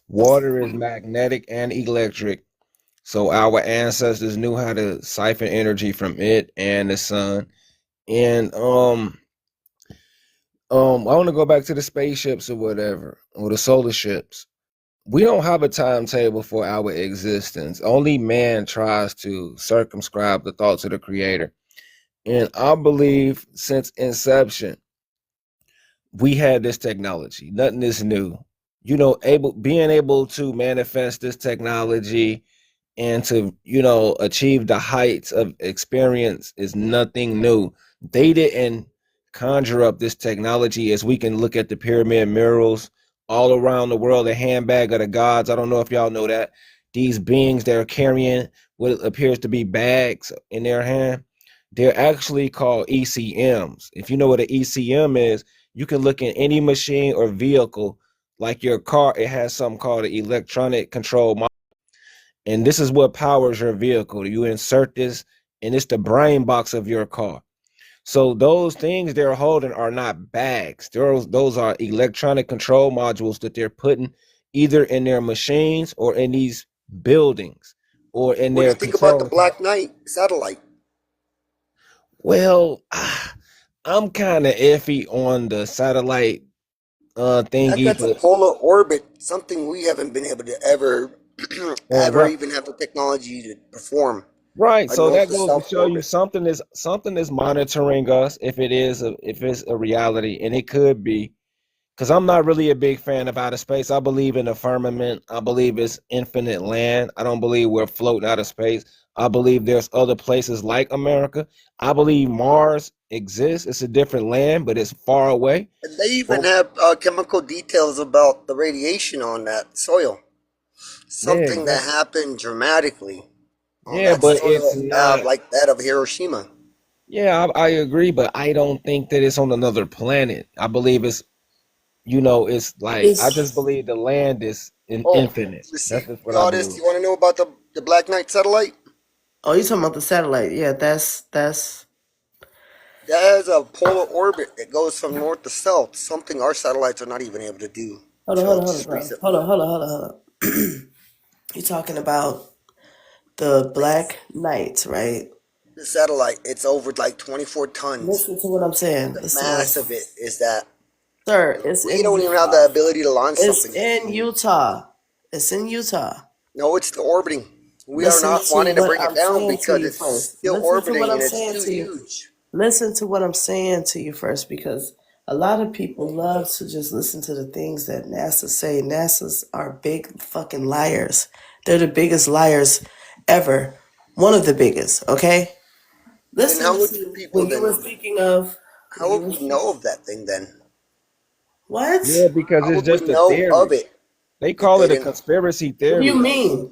water is magnetic and electric. So our ancestors knew how to siphon energy from it and the sun. And I want to go back to the spaceships or whatever, or the solar ships. We don't have a timetable for our existence. Only man tries to circumscribe the thoughts of the creator. And I believe since inception, we had this technology. Nothing is new. Being able to manifest this technology and to achieve the heights of experience is nothing new. They didn't conjure up this technology. As we can look at the pyramid murals all around the world, the handbag of the gods. I don't know if y'all know that these beings that are carrying what appears to be bags in their hand, they're actually called ECMs. If you know what an ECM is, you can look in any machine or vehicle like your car. It has something called an electronic control, and this is what powers your vehicle. You insert this, and it's the brain box of your car. So those things they're holding are not bags. Those are electronic control modules that they're putting either in their machines or in these buildings or in What do their you think about the control tower. Black Knight satellite? Well, I'm kind of iffy on the satellite thingy, That's a but polar orbit, something we haven't been able to ever, ever right, even have the technology to perform. right. A So north that to goes to south show you orbit. something is monitoring us if it's a reality, and it could be. Because I'm not really a big fan of outer space. I believe in the firmament. I believe it's infinite land. I don't believe we're floating out of space. I believe there's other places like America. I believe Mars exists. It's a different land, but it's far away. And they even But have chemical details about the radiation on that soil. yeah, Something that exactly. happened dramatically on Yeah, that but it's soil, not. like that of Hiroshima. Yeah, I agree, but I don't think that it's on another planet. I believe it's like I just It's believe the land is Oh, infinite. you see, That's just what I saw this. believe. You want to know about the Black Knight satellite? oh, you talking about the satellite? Yeah, that's. That has a polar orbit that goes from north to south. Something our satellites are not even able to do Hold until on, hold on, just bro. recently. Hold on. You talking about the Like Black Knights, right? the satellite, it's over like 24 tons. Listen to what I'm saying. The Listen to what I'm mass saying. of it is that Sir, it's we in don't even have the Utah. ability to launch It's something that in huge. Utah. It's in Utah. No, it's still orbiting. We are Listen not to wanting to what bring it I'm down saying to because you it's first. still Listen to what orbiting I'm and it's saying too to you. huge. Listen to what I'm saying to you first, because a lot of people love to just listen to the things that NASA say. NASA's are big fucking liars. They're the biggest liars ever. One of the biggest, okay? Then Listen how would to people when you were then? speaking of when How you would were we know speaking, of that thing then? Yeah, what? because How it's would we just a know of theory. it They if call they it a didn't? conspiracy What do you theory. mean?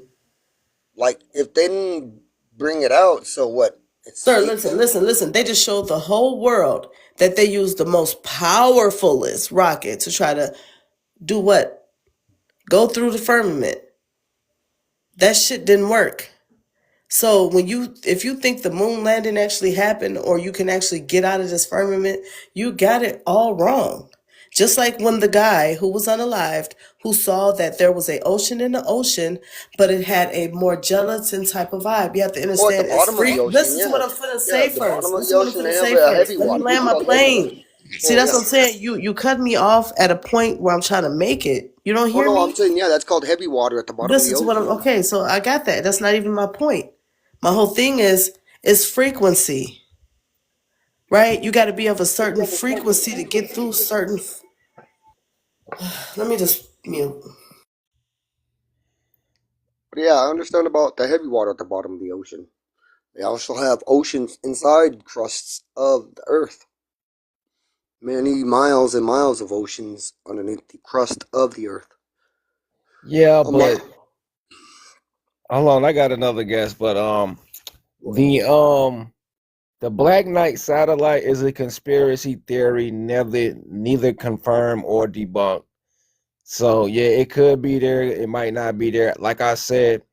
Like if they didn't bring it out, so what? It's Sir, fake listen, then? listen, listen. They just showed the whole world that they used the most powerfulest rocket to try to do what? Go through the firmament. That shit didn't work. So if you think the moon landing actually happened or you can actually get out of this firmament, you got it all wrong. Just like when the guy who was unalived, who saw that there was a ocean in the ocean, but it had a more gelatin type of vibe. You have to Oh, at the understand it's bottom of free. the ocean, Listen to what yeah. I'm finna Yeah, say the bottom first. of the Listen to what I'm ocean, finna they have say a first. heavy Let me water. land It's my called heavy water. plane. See, Oh, that's yeah. what I'm saying. You cut me off at a point where I'm trying to make it. You don't Oh, hear no, I'm me? saying, yeah, that's called heavy water at the bottom of the Listen to what I'm ocean. okay, so I got that. That's not even my point. My whole thing is frequency, right? You got to be of a certain frequency to get through certain. Let me just mute. But yeah, I understand about the heavy water at the bottom of the ocean. They also have oceans inside crusts of the earth. Many miles and miles of oceans underneath the crust of the earth. Yeah, Um, but hold on, I got another guess. But go ahead. the Black Knight satellite is a conspiracy theory, neither confirmed or debunked. So yeah, it could be there, it might not be there. Like I said,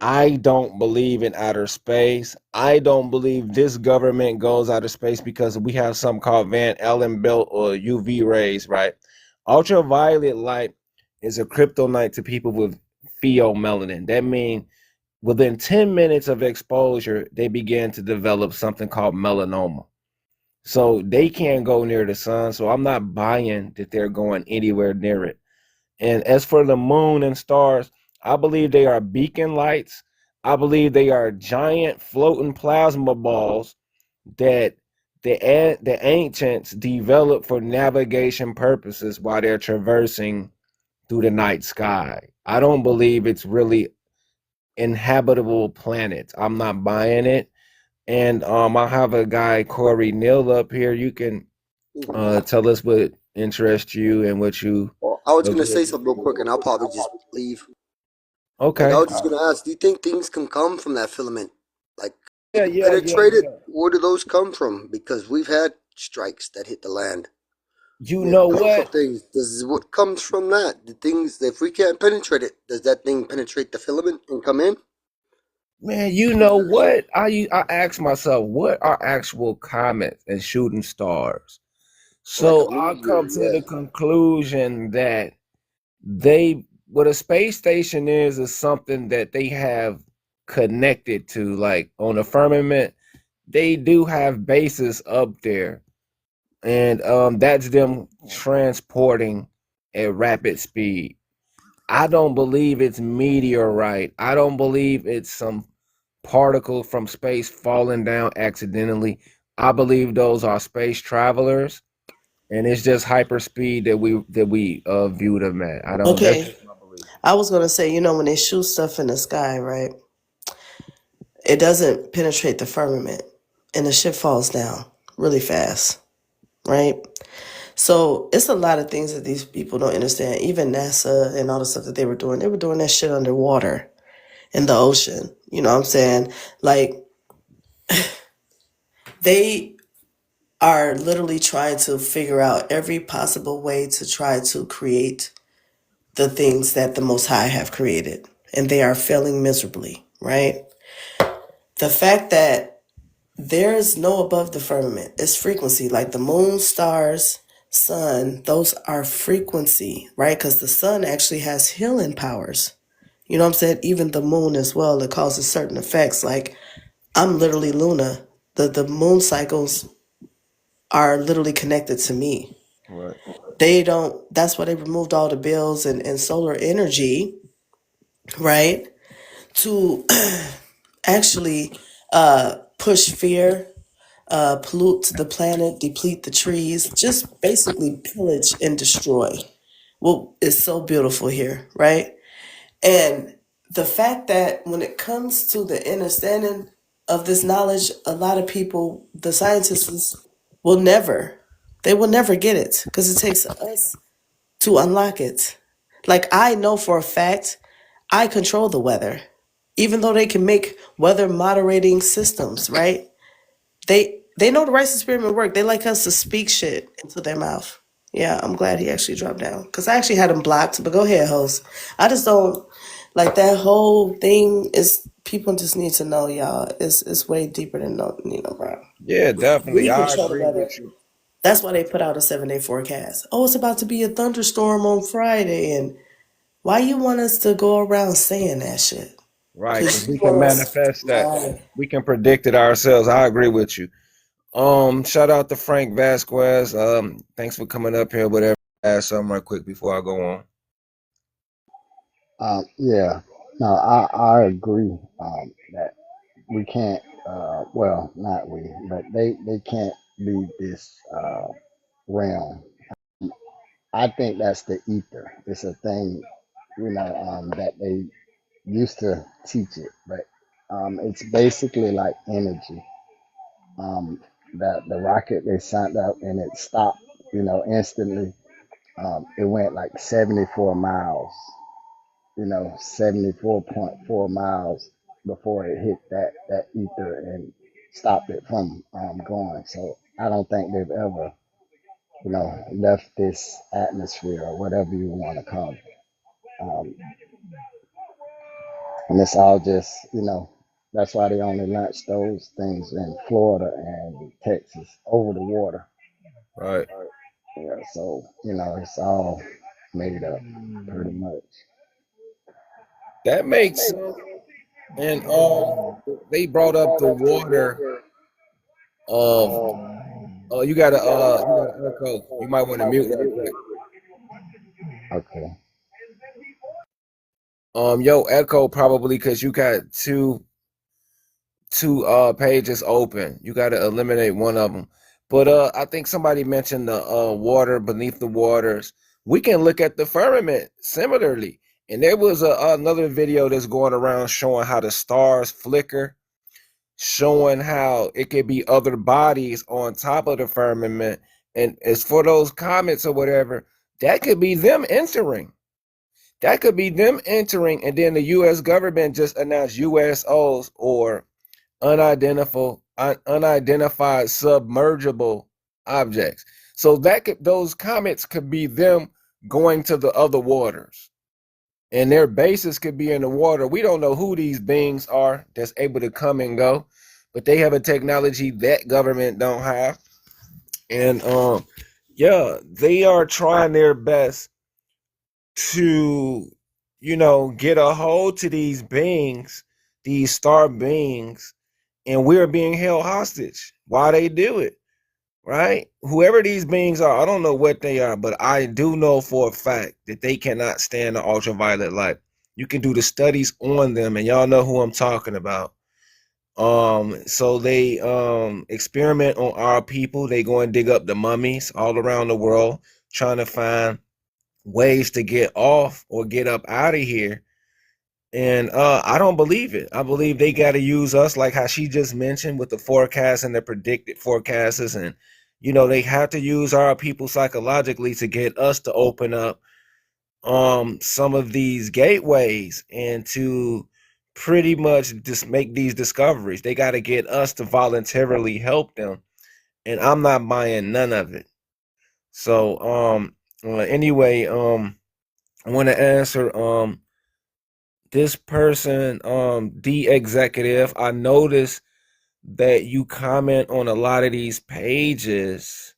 I don't believe in outer space. I don't believe this government goes outer space because we have something called Van Allen belt or UV rays, right? Ultraviolet light is a kryptonite to people with pheomelanin. That means within 10 minutes of exposure, they begin to develop something called melanoma. So they can't go near the sun. So I'm not buying that they're going anywhere near it. And as for the moon and stars, I believe they are beacon lights. I believe they are giant floating plasma balls that the ancients developed for navigation purposes while they're traversing through the night sky. I don't believe it's really inhabitable planets. I'm not buying it. And I have a guy, Corey Neal, up here. You can Mhm. tell us what interests you and what you Well, I was gonna agree say with. something real quick, and I'll probably just leave. Like I Okay. was just gonna ask, do you think things can come from that filament? Like it Yeah, can yeah, yeah, penetrate it? yeah. Where do those come from? Because we've had strikes that hit the land. You We have know powerful what? things. Does what comes from that? The things if we can't penetrate it, does that thing penetrate the filament and come in? Man, you know what? I ask myself, what are actual comets and shooting stars? Like a So I meteor, come to yeah. the conclusion that they what a space station is something that they have connected to, like on the firmament. They do have bases up there, and that's them transporting. at rapid speed. I don't believe it's meteorite. I don't believe it's some particle from space falling down accidentally. I believe those are space travelers, and it's just hyperspeed that we view them at. I don't. That's Okay. just my belief. I was going to say, when they shoot stuff in the sky, right? It doesn't penetrate the firmament and the shit falls down really fast, right? So it's a lot of things that these people don't understand. Even NASA and all the stuff that they were doing that shit underwater in the ocean. You know what I'm saying? Like, they are literally trying to figure out every possible way to try to create the things that the Most High have created. And they are failing miserably, right? The fact that there's no above the firmament, it's frequency, like the moon, stars, sun, those are frequency, right? Because the sun actually has healing powers. You know what I'm saying? Even the moon as well, it causes certain effects. Like, I'm literally Luna. The moon cycles are literally connected to me. Right. They don't, that's why they removed all the bills and solar energy, right? To actually push fear, pollute the planet, deplete the trees, just basically pillage and destroy. Well, it's so beautiful here, right? And the fact that when it comes to the understanding of this knowledge, a lot of people, the scientists, will never, they will never get it because it takes us to unlock it. Like, I know for a fact I control the weather, even though they can make weather moderating systems, right? They know the rice experiment work. They like us to speak shit into their mouth. Yeah, I'm glad he actually dropped down because I actually had him blocked. But go ahead, host. I just don't like that whole thing. Is people just need to know, y'all? It's way deeper than bro. Yeah, definitely. We I control the agree weather. with you. That's why they put out a 7-day forecast. Oh, it's about to be a thunderstorm on Friday, and why you want us to go around saying that shit? Right, Because because you we can want us, manifest that. right? We can predict it ourselves. I agree with you. Shout out to Frank Vasquez. Thanks for coming up here. Whatever. Add something right quick before I go on. Yeah, no, I agree that we can't. Well, not we, but they can't leave this realm. I think that's the ether. It's a thing, that they used to teach it, but it's basically like energy. That the rocket they sent up and it stopped, instantly. It went like 74 miles, 74.4 miles before it hit that ether and stopped it from going. So I don't think they've ever, left this atmosphere or whatever you want to call it. Um, and it's all just, that's why they only launched those things in Florida and Texas over the water. Right. Yeah, so, it's all made up pretty much. That makes sense. And they brought up the water of you got an echo. You might want to mute right quick. Okay. Yo, echo probably because you got two pages open. You got to eliminate one of them. But I think somebody mentioned the water beneath the waters. We can look at the firmament similarly. And there was another video that's going around showing how the stars flicker, showing how it could be other bodies on top of the firmament. And as for those comets or whatever, that could be them entering. That could be them entering, and then the U.S. government just announced USOs or unidentified submergible objects. So those comets could be them going to the other waters, and their bases could be in the water. We don't know who these beings are that's able to come and go, but they have a technology that government don't have, and yeah, they are trying their best to get a hold to these beings, these star beings, and we're being held hostage while they do it, right? Whoever these beings are, I don't know what they are, but I do know for a fact that they cannot stand the ultraviolet light. You can do the studies on them, and y'all know who I'm talking about. So they experiment on our people. They go and dig up the mummies all around the world, trying to find ways to get off or get up out of here. And I don't believe it. I believe they got to use us, like how she just mentioned with the forecast and the predicted forecasts, and they have to use our people psychologically to get us to open up some of these gateways and to pretty much just make these discoveries. They got to get us to voluntarily help them, and I'm not buying none of it. So anyway, I want to answer this person, the executive. I noticed that you comment on a lot of these pages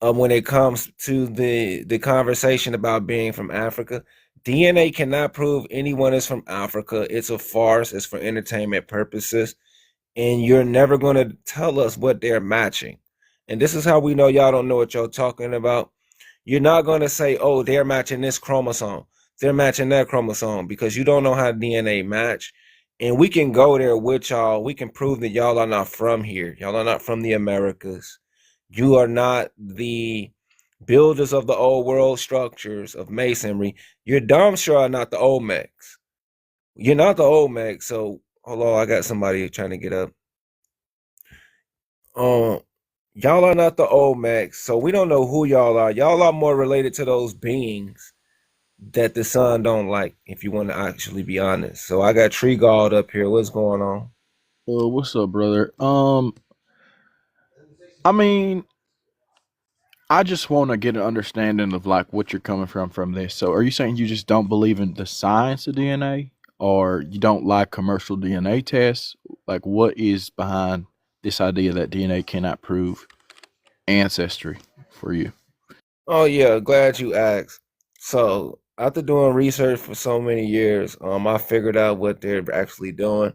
when it comes to the conversation about being from Africa. DNA cannot prove anyone is from Africa. It's a farce. It's for entertainment purposes. And you're never going to tell us what they're matching. And this is how we know y'all don't know what y'all talking about. You're not going to say, oh, they're matching this chromosome, they're matching that chromosome, because you don't know how DNA match. And we can go there with y'all. We can prove that y'all are not from here. Y'all are not from the Americas. You are not the builders of the old world structures of masonry. You're damn sure not the Olmecs. You're not the Olmecs. So hold on, I got somebody trying to get up. Y'all are not the Olmecs, so we don't know who y'all are. Y'all are more related to those beings that the sun don't like, if you want to actually be honest. So I got Tree God up here. What's going on? What's up, brother? I mean, I just want to get an understanding of like what you're coming from this. So, are you saying you just don't believe in the science of DNA, or you don't like commercial DNA tests? Like, what is behind this idea that DNA cannot prove ancestry for you? Oh yeah, glad you asked. So after doing research for so many years, I figured out what they're actually doing.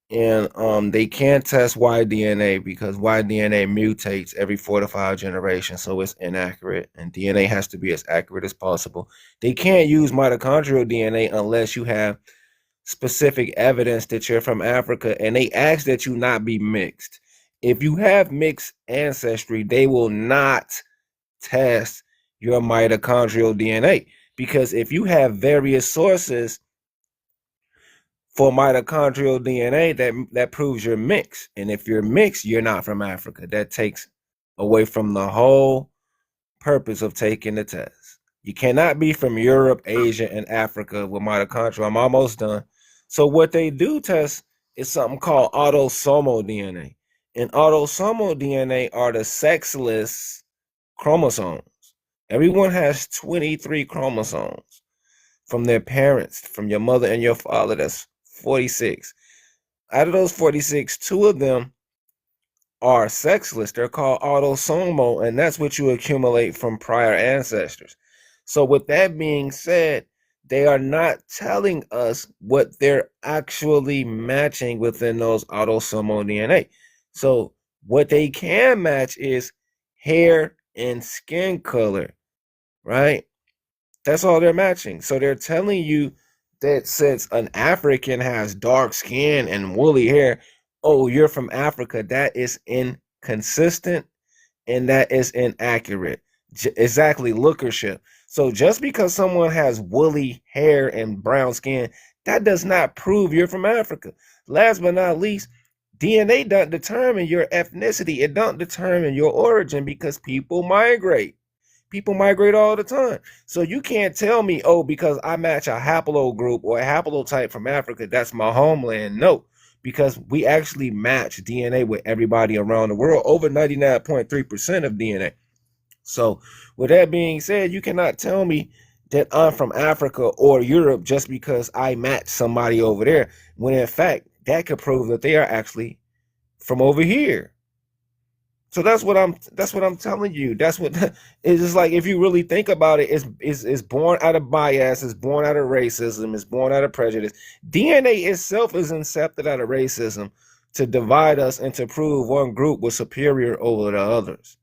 And they can't test Y-DNA because Y-DNA mutates every 4 to 5 generations, so it's inaccurate, and DNA has to be as accurate as possible. They can't use mitochondrial DNA unless you have specific evidence that you're from Africa, and they ask that you not be mixed. If you have mixed ancestry, they will not test your mitochondrial DNA, because if you have various sources for mitochondrial DNA, that proves you're mixed. And if you're mixed, you're not from Africa. That takes away from the whole purpose of taking the test. You cannot be from Europe, Asia, and Africa with mitochondria. I'm almost done. So what they do test is something called autosomal DNA. And autosomal DNA are the sexless chromosomes. Everyone has 23 chromosomes from their parents, from your mother and your father. That's 46. Out of those 46, two of them are sexless. They're called autosomal, and that's what you accumulate from prior ancestors. So, with that being said, they are not telling us what they're actually matching within those autosomal DNA. So, what they can match is hair and skin color, right? That's all they're matching. So they're telling you that since an African has dark skin and woolly hair, oh, you're from Africa. That is inconsistent and that is inaccurate. Exactly, lookership. So just because someone has woolly hair and brown skin, that does not prove you're from Africa. Last but not least, DNA doesn't determine your ethnicity. It doesn't determine your origin, because people migrate. People migrate all the time. So you can't tell me, oh, because I match a haplogroup or a haplotype from Africa, that's my homeland. No, because we actually match DNA with everybody around the world, over 99.3% of DNA. So with that being said, you cannot tell me that I'm from Africa or Europe just because I match somebody over there, when in fact, that could prove that they are actually from over here. So that's what I'm telling you. That's what it's just like, if you really think about it, it's born out of bias, it's born out of racism, it's born out of prejudice. DNA itself is incepted out of racism to divide us and to prove one group was superior over the others.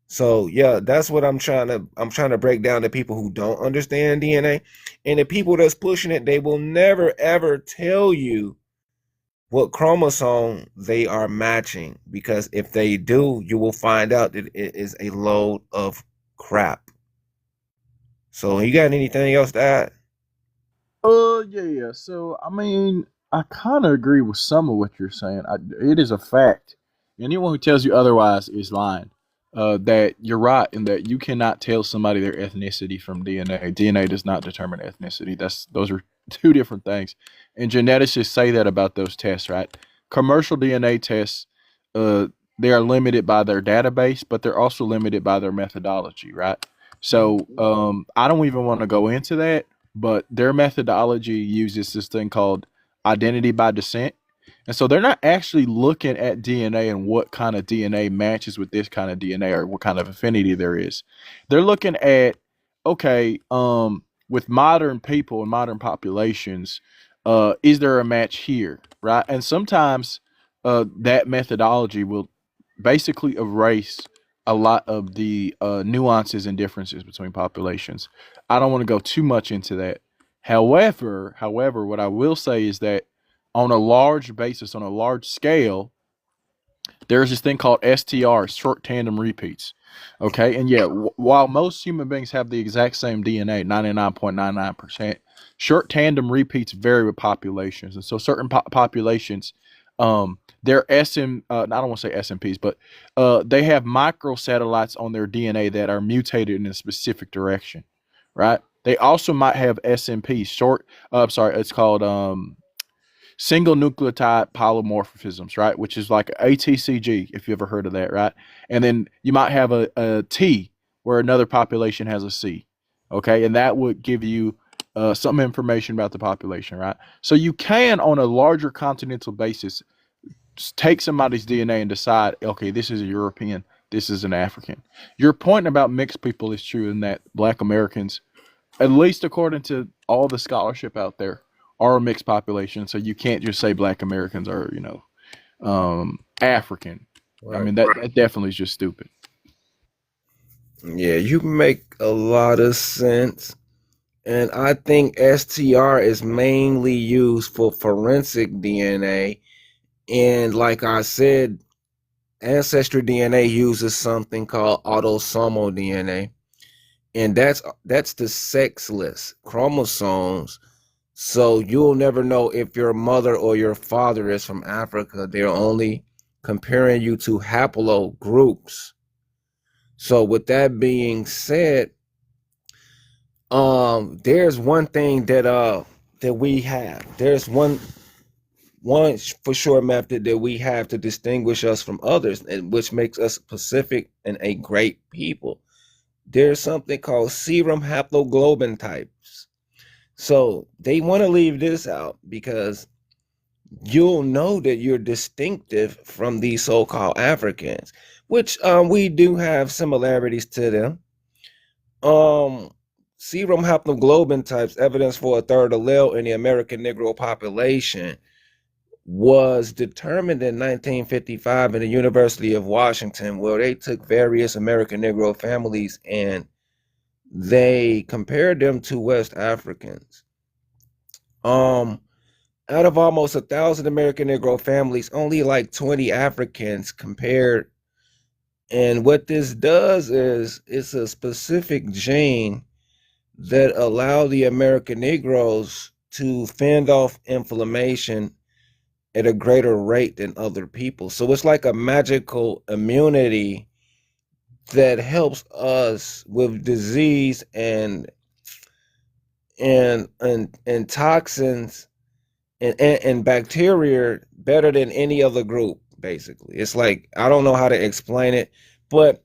So yeah, that's what I'm trying to break down to people who don't understand DNA. And the people that's pushing it, they will never ever tell you what chromosome they are matching, because if they do, you will find out that it is a load of crap. So you got anything else to add? Yeah. So, I mean, I kind of agree with some of what you're saying. It is a fact. Anyone who tells you otherwise is lying. That you're right in that you cannot tell somebody their ethnicity from DNA. DNA does not determine ethnicity. Those are two different things. And geneticists say that about those tests, right? Commercial DNA tests, uh, they are limited by their database, but they're also limited by their methodology, right? So, I don't even want to go into that, but their methodology uses this thing called identity by descent. And so they're not actually looking at DNA and what kind of DNA matches with this kind of DNA or what kind of affinity there is. They're looking at, okay, with modern people and modern populations, is there a match here, right? And sometimes that methodology will basically erase a lot of the nuances and differences between populations. I don't want to go too much into that. However, what I will say is that on a large basis, on a large scale, there's this thing called STR, short tandem repeats. Okay, and yeah, while most human beings have the exact same DNA, 99.99%, short tandem repeats vary with populations, and so certain populations, they're I don't want to say SMPs, but they have microsatellites on their DNA that are mutated in a specific direction, right? They also might have SMPs, it's called single nucleotide polymorphisms, right? Which is like ATCG, if you ever heard of that, right? And then you might have a T where another population has a C, okay? And that would give you some information about the population, right? So you can, on a larger continental basis, take somebody's DNA and decide, okay, this is a European, this is an African. Your point about mixed people is true in that Black Americans, at least according to all the scholarship out there, are a mixed population. So you can't just say Black Americans are, African. I Right. mean, that definitely is just stupid. Yeah, you make a lot of sense. And I think STR is mainly used for forensic DNA. And like I said, Ancestral DNA uses something called autosomal DNA. And that's the sexless chromosomes. So you'll never know if your mother or your father is from Africa. They're only comparing you to haplogroups. So with that being said, there's one thing that we have. There's one for sure method that we have to distinguish us from others, and which makes us Pacific and a great people. There's something called serum haploglobin types. So they want to leave this out because you'll know that you're distinctive from these so-called Africans, which we do have similarities to them. Serum haploglobin types, evidence for a third allele in the American Negro population, was determined in 1955 in the University of Washington, where they took various American Negro families and they compared them to West Africans. Out of almost 1,000 American Negro families, only like 20 Africans compared. And what this does is it's a specific gene that allow the American Negroes to fend off inflammation at a greater rate than other people. So it's like a magical immunity that helps us with disease and toxins and bacteria better than any other group. Basically, it's like, I don't know how to explain it, but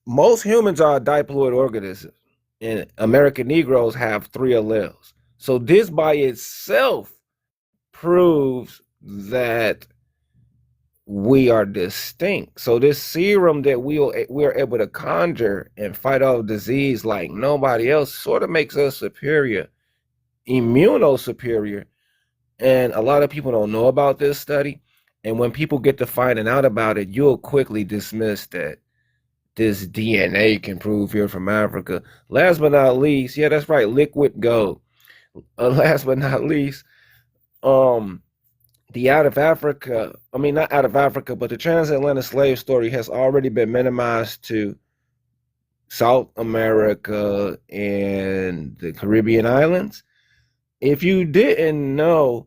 most humans are diploid organisms, and American Negroes have 3 alleles. So this by itself proves that we are distinct. So this serum that we're able to conjure and fight off disease like nobody else sort of makes us superior, immunosuperior. And a lot of people don't know about this study. And when people get to finding out about it, you'll quickly dismiss that this DNA can prove you're from Africa. Last but not least, yeah, that's right, liquid gold. Last but not least, the out of Africa, I mean, not out of Africa, but the transatlantic slave story has already been minimized to South America and the Caribbean islands. If you didn't know,